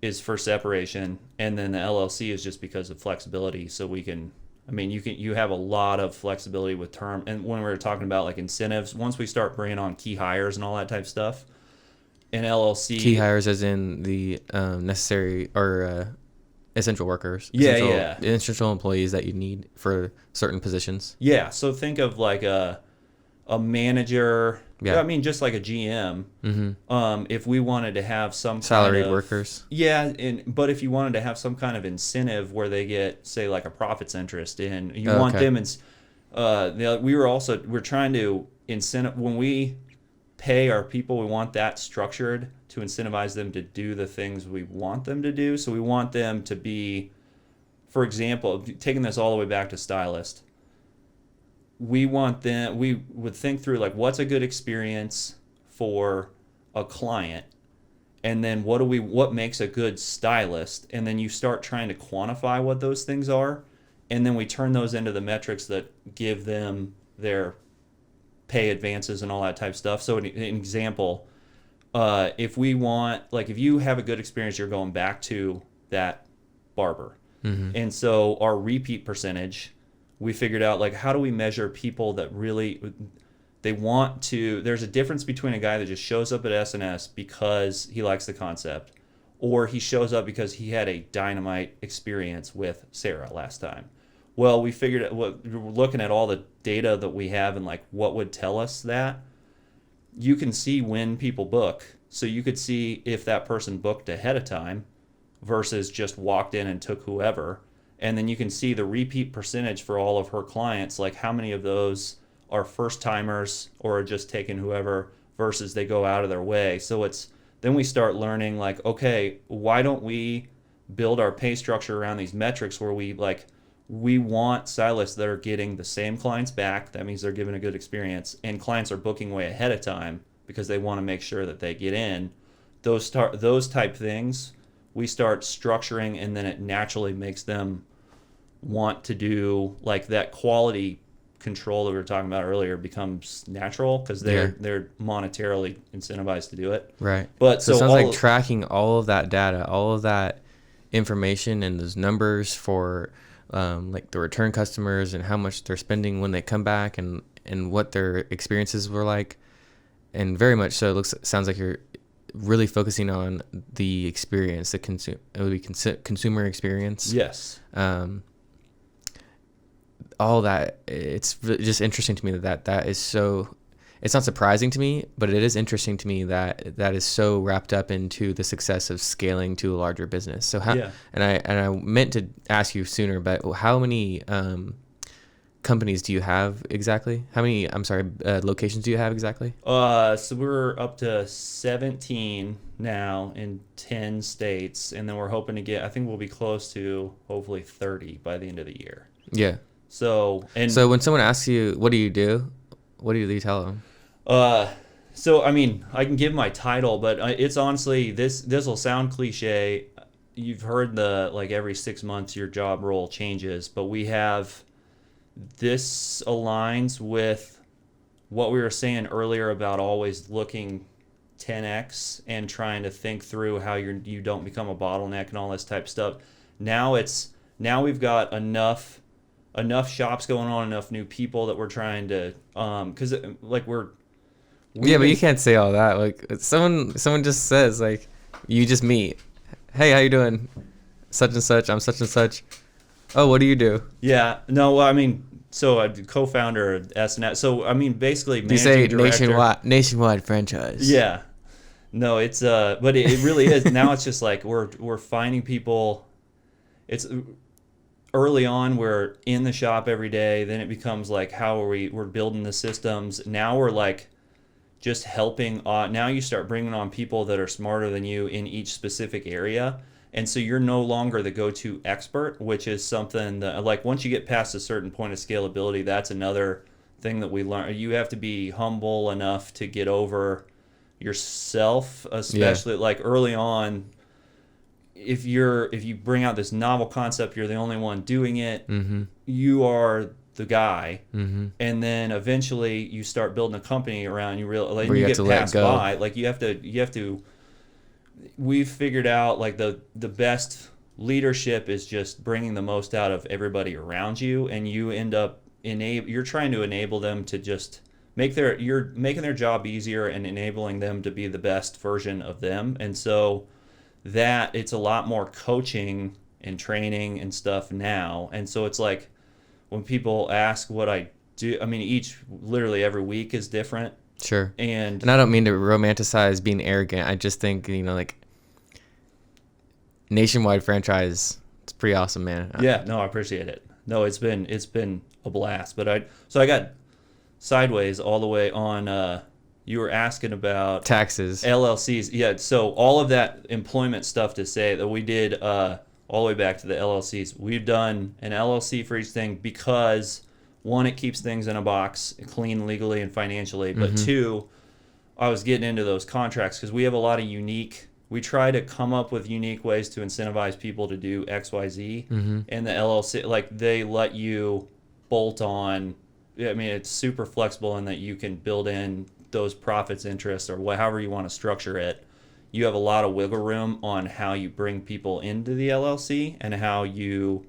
is for separation, and then the LLC is just because of flexibility. So we can, you have a lot of flexibility with term. And when we were talking about like incentives, once we start bringing on key hires and all that type of stuff, an LLC. Key hires as in the necessary or essential workers. Yeah. Essential employees that you need for certain positions. Yeah. So think of like a manager. Yeah. Just like a GM. Mm-hmm. If we wanted to have some salaried workers. Yeah, but if you wanted to have some kind of incentive where they get, say, like a profits interest in, you want them. We're trying to incentive when we pay our people. We want that structured to incentivize them to do the things we want them to do. So we want them to be, for example, taking this all the way back to stylist. We would think through like what's a good experience for a client, and then what makes a good stylist, and then you start trying to quantify what those things are, and then we turn those into the metrics that give them their pay advances and all that type of stuff. So an example, if you have a good experience, you're going back to that barber. Mm-hmm. And so our repeat percentage, we figured out like how do we measure people that really they want to. There's a difference between a guy that just shows up at S&S because he likes the concept, or he shows up because he had a dynamite experience with Sarah last time. Well, we figured out, we're looking at all the data that we have and like what would tell us that. You can see when people book, so you could see if that person booked ahead of time versus just walked in and took whoever. And then you can see the repeat percentage for all of her clients, like how many of those are first timers or are just taking whoever versus they go out of their way. So then we start learning like, okay, why don't we build our pay structure around these metrics where we want stylists that are getting the same clients back. That means they're giving a good experience, and clients are booking way ahead of time because they want to make sure that they get in. Those type things we start structuring, and then it naturally makes them want to do like that quality control that we were talking about earlier becomes natural because they're monetarily incentivized to do it. Right. But so it sounds like tracking all of that data, all of that information and those numbers for like the return customers and how much they're spending when they come back and what their experiences were like. And very much so sounds like you're really focusing on the experience, the consumer experience. Yes. All that, it's just interesting to me that is so, it's not surprising to me, but it is interesting to me that is so wrapped up into the success of scaling to a larger business. So and I meant to ask you sooner, but how many companies do you have exactly? How many, locations do you have exactly? So we're up to 17 now in 10 states, and then we're hoping to get, I think we'll be close to hopefully 30 by the end of the year. Yeah. So when someone asks you, what do you do? What do you tell them? So I can give my title, but it's honestly, this will sound cliche. You've heard every 6 months your job role changes, but this aligns with what we were saying earlier about always looking 10x and trying to think through how you don't become a bottleneck and all this type of stuff. Now we've got enough shops going on, enough new people that we're trying to but you can't say all that. Like someone just says like, you just meet, hey, how you doing? Such and such, I'm such and such. Oh, what do you do? Yeah, no, so I'm co-founder of S&S. So basically, do you say nationwide franchise? Yeah, no, it's but it really is. Now it's just like we're finding people. It's early on we're in the shop every day. Then it becomes like we're building the systems. Now we're like just helping. Now you start bringing on people that are smarter than you in each specific area. And so you're no longer the go-to expert, which is something that, like, once you get past a certain point of scalability, that's another thing that we learned. You have to be humble enough to get over yourself, especially like early on. If you bring out this novel concept, you're the only one doing it. You are the guy, and then eventually you start building a company around you. Like, you get passed by. Like you have to. We've figured out like the best leadership is just bringing the most out of everybody around you, and you end up you're trying to enable them to just you're making their job easier and enabling them to be the best version of them. And so that it's a lot more coaching and training and stuff now. And so it's like when people ask what I do, I mean, literally every week is different. Sure. And I don't mean to romanticize being arrogant. I just think, like nationwide franchise, it's pretty awesome, man. Yeah, no, I appreciate it. No, it's been a blast. But I got sideways all the way on. You were asking about taxes, LLCs. Yeah, so all of that employment stuff to say that we did all the way back to the LLCs. We've done an LLC for each thing because, one, it keeps things in a box, clean legally and financially. But two, I was getting into those contracts because we have a lot of we try to come up with unique ways to incentivize people to do X, Y, Z. And the LLC, like they let you bolt on. I mean, it's super flexible in that you can build in those profits, interests, or however you want to structure it. You have a lot of wiggle room on how you bring people into the LLC and how you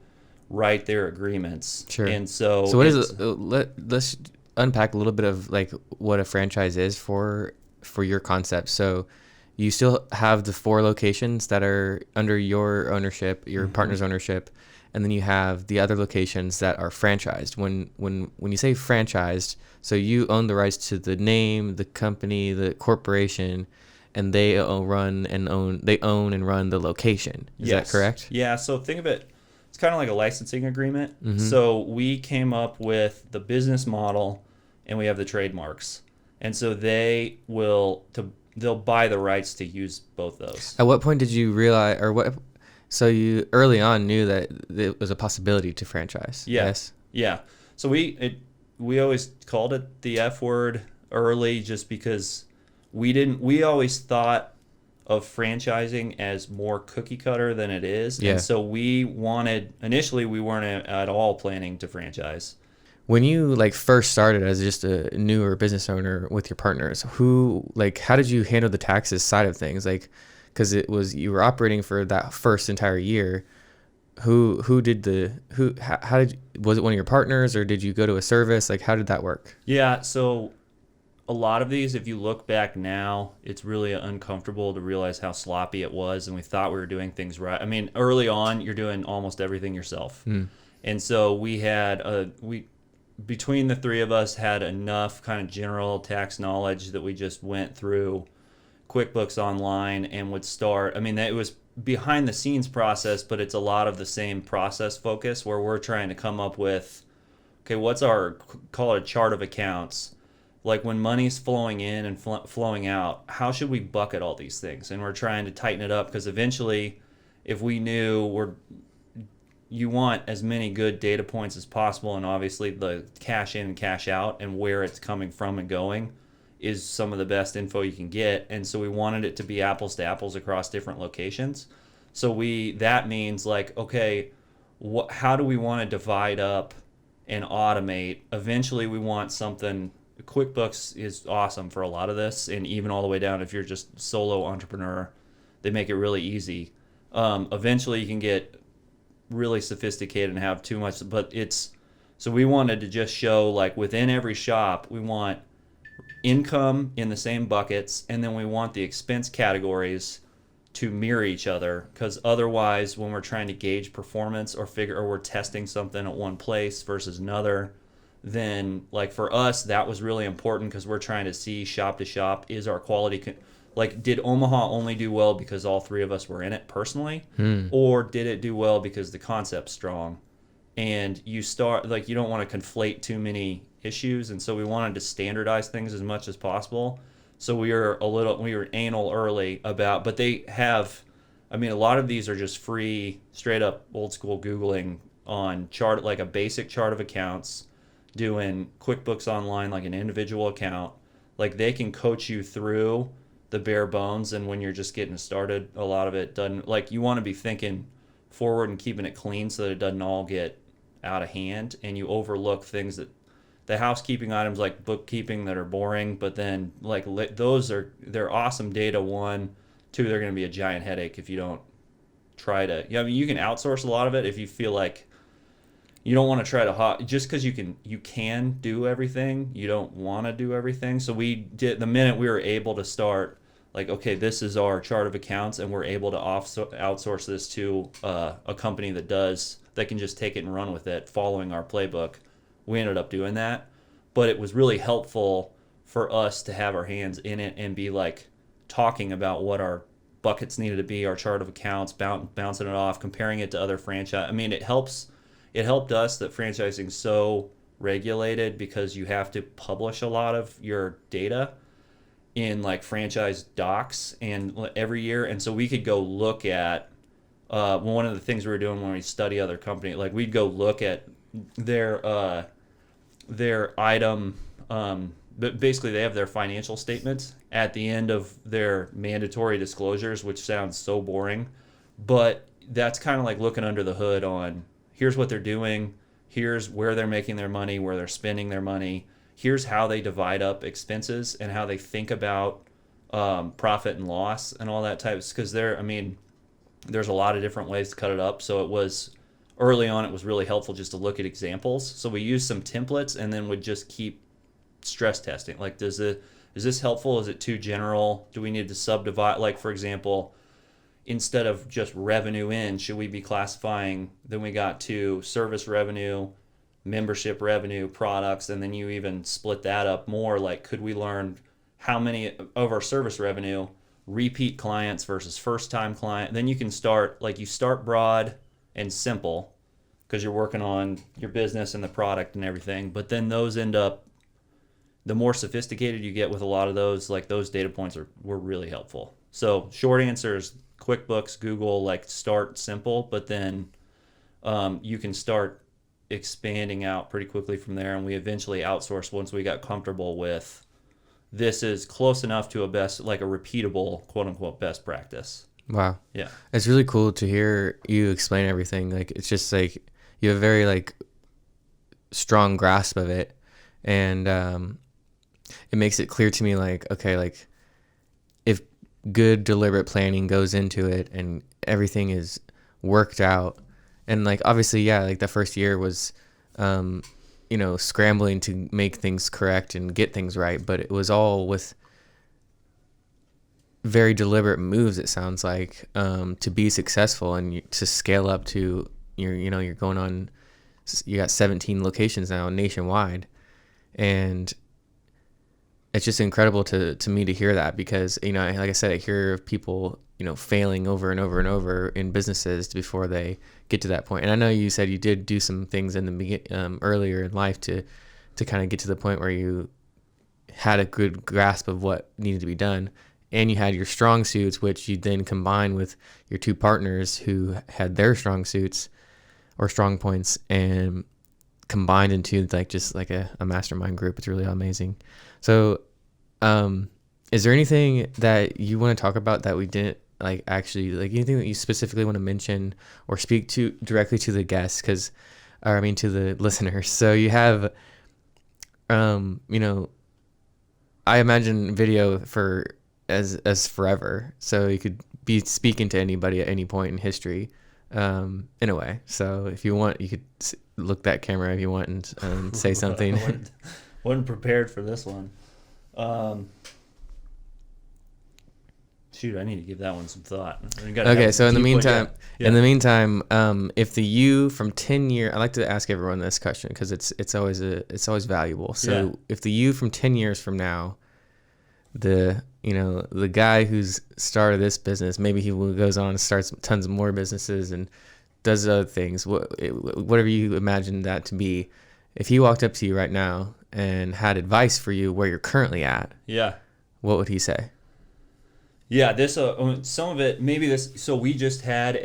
write their agreements. Sure. And so what is it? Let's unpack a little bit of like what a franchise is for your concept. So you still have the 4 locations that are under your ownership, your partner's ownership, and then you have the other locations that are franchised. When you say franchised, so you own the rights to the name, the company, the corporation, and they own and run the location. Is that correct? Yeah. So think of it. It's kind of like a licensing agreement. So we came up with the business model, and we have the trademarks, and so they'll buy the rights to use both those. At what point did you realize, or what? So you early on knew that it was a possibility to franchise. Yeah. Yes. Yeah. So we always called it the F word early, just because we always thought of franchising as more cookie cutter than it is. Yeah. And so initially we weren't at all planning to franchise. When you like first started as just a newer business owner with your partners, how did you handle the taxes side of things? Like, because you were operating for that first entire year. Was it one of your partners, or did you go to a service? Like, how did that work? Yeah. So a lot of these, if you look back now, it's really uncomfortable to realize how sloppy it was, and we thought we were doing things right. I mean, early on, you're doing almost everything yourself. And so between the 3 of us had enough kind of general tax knowledge that we just went through QuickBooks Online and would start. I mean, it was behind the scenes process, but it's a lot of the same process focus where we're trying to come up with, okay, call it a chart of accounts. Like when money's flowing in and flowing out, how should we bucket all these things? And we're trying to tighten it up, because eventually, if we knew you want as many good data points as possible, and obviously the cash in and cash out and where it's coming from and going is some of the best info you can get. And so we wanted it to be apples to apples across different locations. So that means like, okay, how do we want to divide up and automate? Eventually we want something. QuickBooks is awesome for a lot of this, and even all the way down if you're just solo entrepreneur, they make it really easy. Eventually you can get really sophisticated and have too much, so we wanted to just show, like, within every shop we want income in the same buckets, and then we want the expense categories to mirror each other, because otherwise when we're trying to gauge performance or we're testing something at one place versus another, then like for us that was really important, because we're trying to see shop to shop, is our quality like, did Omaha only do well because all 3 of us were in it personally, or did it do well because the concept's strong? And you don't want to conflate too many issues, and so we wanted to standardize things as much as possible. So we were anal early about, but they have, I mean, a lot of these are just free, straight up old school Googling on chart, like a basic chart of accounts. doing QuickBooks Online, like an individual account, like they can coach you through the bare bones. And when you're just getting started, a lot of it doesn't, like, you want to be thinking forward and keeping it clean so that it doesn't all get out of hand and you overlook things that the housekeeping items like bookkeeping that are boring, but then like they're awesome data. One, two, they're going to be a giant headache if you don't try to. Yeah, I mean, you can outsource a lot of it if you feel like you don't want to try to just because you can do everything, you don't want to do everything. So we did, the minute we were able to start, like, okay, this is our chart of accounts, and we're able to outsource this to a company that can just take it and run with it, following our playbook. We ended up doing that, but it was really helpful for us to have our hands in it and be like talking about what our buckets needed to be, our chart of accounts, bouncing it off, comparing it to other franchise. I mean, it helped us that franchising's so regulated because you have to publish a lot of your data in like franchise docs and every year. And so we could go look at one of the things we were doing when we study other companies, like we'd go look at their item, but basically they have their financial statements at the end of their mandatory disclosures, which sounds so boring, but that's kind of like looking under the hood on here's what they're doing, here's where they're making their money, where they're spending their money, here's how they divide up expenses and how they think about profit and loss and all that types, because there's a lot of different ways to cut it up. So it was early on, it was really helpful just to look at examples. So we used some templates and then would just keep stress testing. Like, is this helpful? Is it too general? Do we need to subdivide? Like, for example, instead of just revenue in, should we be classifying? Then we got to service revenue, membership revenue, products, and then you even split that up more. Like, could we learn how many of our service revenue repeat clients versus first time client? Then you can start broad and simple because you're working on your business and the product and everything, but then those end up, the more sophisticated you get with a lot of those, like those data points were really helpful. So short answer is QuickBooks, Google, like start simple, but then you can start expanding out pretty quickly from there. And we eventually outsourced once we got comfortable with this is close enough to a repeatable quote unquote best practice. Wow. Yeah. It's really cool to hear you explain everything. Like, it's just like you have a very like strong grasp of it. And it makes it clear to me, like, okay, like if good deliberate planning goes into it and everything is worked out, and like obviously, yeah, like the first year was scrambling to make things correct and get things right, but it was all with very deliberate moves, it sounds like, to be successful and to scale up to you're going on, you got 17 locations now nationwide. And it's just incredible to me to hear that, because, like I said, I hear of people, failing over and over and over in businesses before they get to that point. And I know you said you did do some things in the earlier in life to kind of get to the point where you had a good grasp of what needed to be done. And you had your strong suits, which you then combine with your two partners who had their strong suits or strong points, and combined into like just like a mastermind group. It's really amazing. So is there anything that you want to talk about that we didn't like actually, like anything that you specifically want to mention or speak to directly to the guests, to the listeners? So you have I imagine video for as forever, so you could be speaking to anybody at any point in history, in a way. So if you want, you could look that camera if you want and say something. wasn't prepared for this one. Shoot, I need to give that one some thought. Okay, so in the meantime, if the you from 10 years, I like to ask everyone this question because it's always valuable. So if the you from 10 years from now, the guy who's started this business, maybe he goes on and starts tons of more businesses and does other things, whatever you imagine that to be, if he walked up to you right now and had advice for you where you're currently at, what would he say? Yeah, this some of it, maybe this. So we just had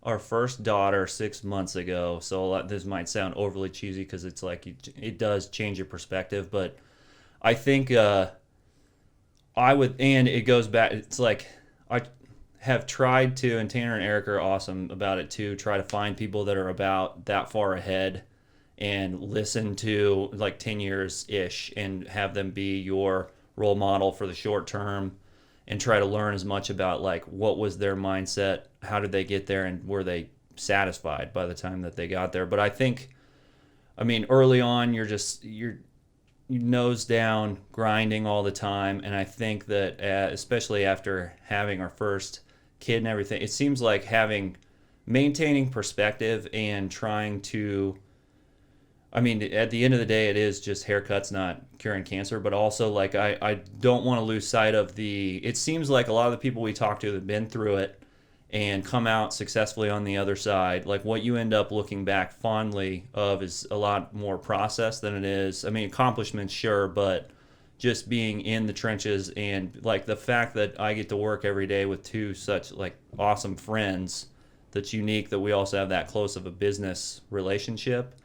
our first daughter 6 months ago. So this might sound overly cheesy because it's like it does change your perspective, but I think I would, and it goes back. It's like I have tried to, and Tanner and Eric are awesome about it too. Try to find people that are about that far ahead and listen to like 10 years ish and have them be your role model for the short term, and try to learn as much about like what was their mindset, how did they get there, and were they satisfied by the time that they got there. But I think, I mean, early on you're nose down grinding all the time, and I think that especially after having our first kid and everything, it seems like maintaining perspective and trying to, I mean, at the end of the day, it is just haircuts, not curing cancer. But also, like, I don't want to lose sight of it seems like a lot of the people we talk to that have been through it and come out successfully on the other side, like what you end up looking back fondly of is a lot more process than it is. I mean, accomplishments, sure, but just being in the trenches, and like the fact that I get to work every day with two such like awesome friends, that's unique, that we also have that close of a business relationship.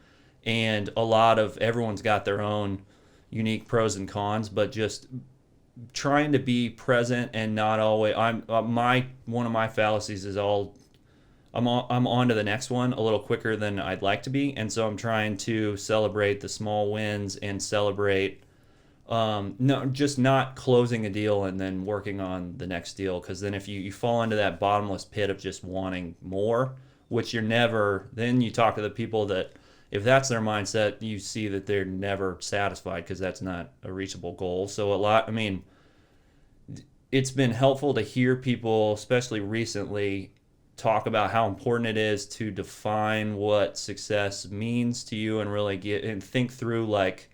And everyone's got their own unique pros and cons, but just trying to be present and not always. One of my fallacies is I'm on to the next one a little quicker than I'd like to be, and so I'm trying to celebrate the small wins and celebrate no, just not closing a deal and then working on the next deal, because then if you fall into that bottomless pit of just wanting more, which you're never, then you talk to the people that, if that's their mindset, you see that they're never satisfied, because that's not a reachable goal. So I mean, it's been helpful to hear people, especially recently, talk about how important it is to define what success means to you, and really think through like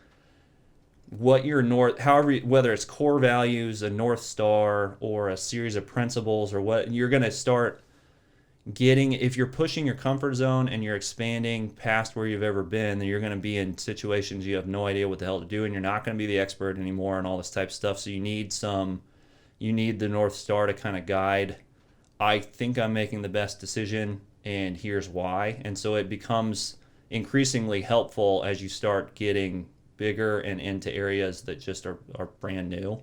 what your whether it's core values, a North Star, or a series of principles, or what you're going to start getting. If you're pushing your comfort zone and you're expanding past where you've ever been, then you're going to be in situations you have no idea what the hell to do, and you're not going to be the expert anymore and all this type of stuff. So you need the North Star to kind of guide, I think I'm making the best decision and here's why. And so it becomes increasingly helpful as you start getting bigger and into areas that just are brand new,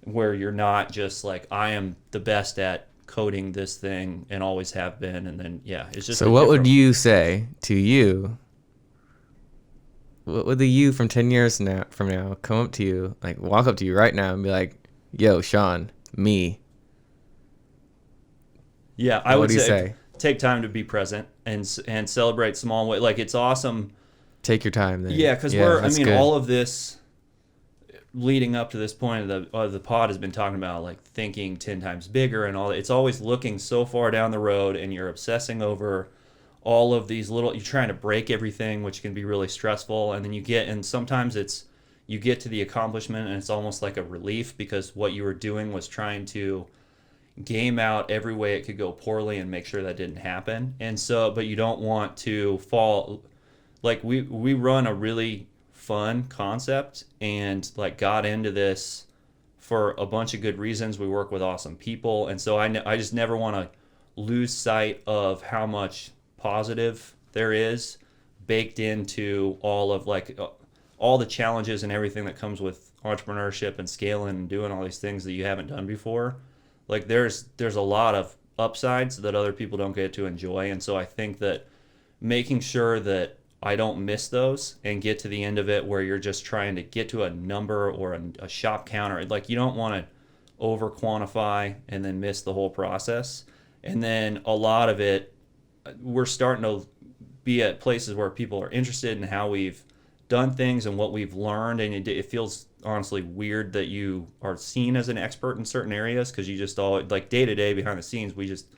where you're not just like, I am the best at coding this thing and always have been, and then it's just. So what would you say to you? What would the you from 10 years from now come up to you, like walk up to you right now and be like, yo, Sean, me? Yeah, I would say take time to be present and celebrate small way. Like, it's awesome. Take your time then. Yeah, because good. All of this leading up to this point of the pod has been talking about like thinking 10 times bigger and all that. It's always looking so far down the road, and you're obsessing over all of these you're trying to break everything, which can be really stressful. And then sometimes you get to the accomplishment and it's almost like a relief, because what you were doing was trying to game out every way it could go poorly and make sure that didn't happen. And so, but you don't want to fall. Like we run a really fun concept, and like got into this for a bunch of good reasons. We work with awesome people, and so I just never want to lose sight of how much positive there is baked into all of like all the challenges and everything that comes with entrepreneurship and scaling and doing all these things that you haven't done before. Like there's a lot of upsides that other people don't get to enjoy, and so I think that making sure that I don't miss those and get to the end of it where you're just trying to get to a number or a shop counter. Like, you don't want to over quantify and then miss the whole process. And then a lot of it, we're starting to be at places where people are interested in how we've done things and what we've learned. And it feels honestly weird that you are seen as an expert in certain areas, because you just all like day to day behind the scenes, we just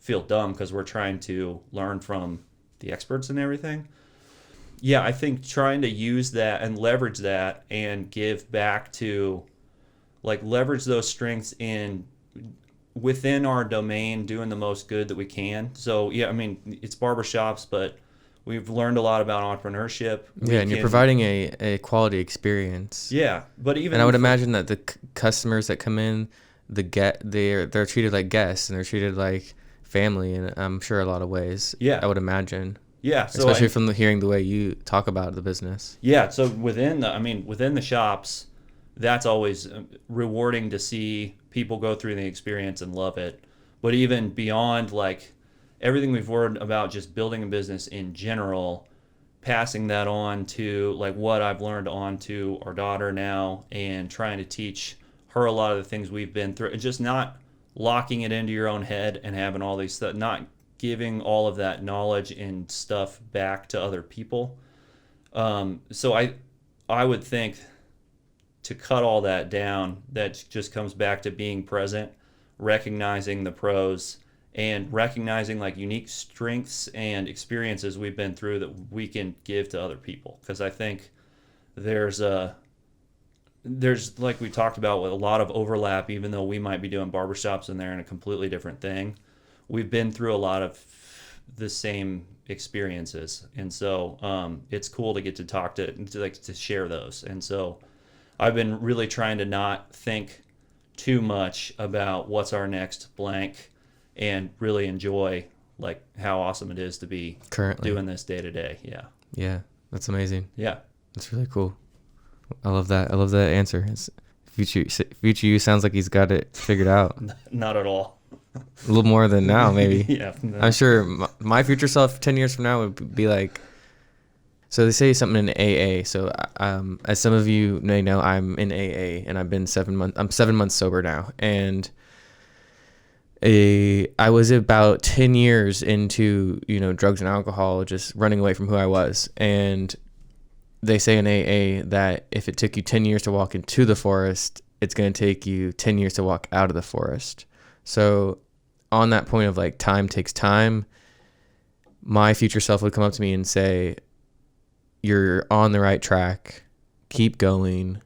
feel dumb because we're trying to learn from the experts and everything. Yeah, I think trying to use that and leverage that and give back to, like, leverage those strengths within our domain, doing the most good that we can. So, yeah, I mean, it's barbershops, but we've learned a lot about entrepreneurship. Yeah, and you're providing a quality experience. Yeah, but even... And I would imagine that the customers that come in, they're treated like guests, and they're treated like family in, I'm sure, a lot of ways. Yeah. I would imagine. Yeah. So especially from hearing the way you talk about the business. Yeah. So within the shops, that's always rewarding to see people go through the experience and love it. But even beyond, like, everything we've learned about just building a business in general, passing that on to, like, what I've learned on to our daughter now, and trying to teach her a lot of the things we've been through, and just not locking it into your own head and having all these stuff, not giving all of that knowledge and stuff back to other people. So I would think, to cut all that down, that just comes back to being present, recognizing the pros, and recognizing, like, unique strengths and experiences we've been through that we can give to other people. Because I think there's like we talked about, with a lot of overlap, even though we might be doing barbershops and they're in a completely different thing. We've been through a lot of the same experiences, and so it's cool to get to talk to share those. And so I've been really trying to not think too much about what's our next blank, and really enjoy, like, how awesome it is to be currently doing this day to day. Yeah, that's amazing. Yeah, that's really cool. I love that answer. Future you sounds like he's got it figured out. Not at all. A little more than now, maybe. Yeah, no. I'm sure my future self 10 years from now would be like, so they say something in AA. So as some of you may know, I'm in AA, and I've been 7 months. I'm 7 months sober now, and I was about 10 years into, drugs and alcohol, just running away from who I was. And they say in AA that if it took you 10 years to walk into the forest, it's going to take you 10 years to walk out of the forest. So on that point of, like, time takes time, my future self would come up to me and say, you're on the right track. Keep going.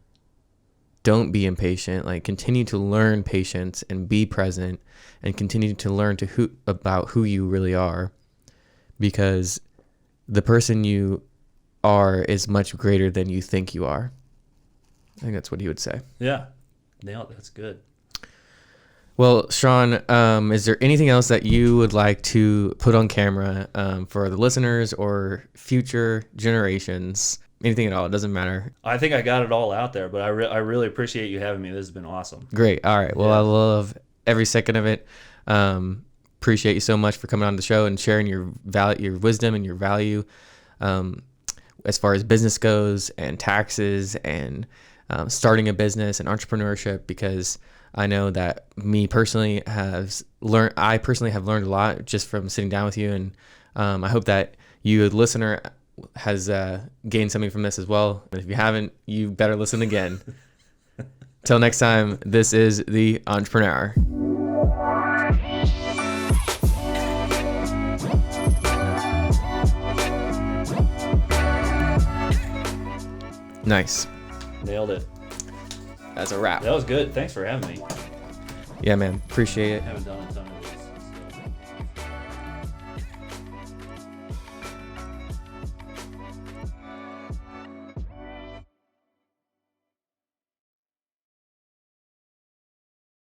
Don't be impatient. Like, continue to learn patience and be present, and continue to learn about who you really are, because the person you are is much greater than you think you are. I think that's what he would say. Yeah. Nailed it. That's good. Well, Sean, is there anything else that you would like to put on camera for the listeners or future generations? Anything at all. It doesn't matter. I think I got it all out there, but I really appreciate you having me. This has been awesome. Great. All right. Well, yeah. I love every second of it. Appreciate you so much for coming on the show and sharing your wisdom and your value as far as business goes, and taxes, and starting a business and entrepreneurship, because I know that I personally have learned a lot just from sitting down with you, and I hope that you, the listener, has gained something from this as well. And if you haven't, you better listen again. Till next time, this is the Entreprenhour. Nice. Nailed it. That's a wrap. That was good. Thanks for having me. Yeah, man. Appreciate it. Haven't done a ton of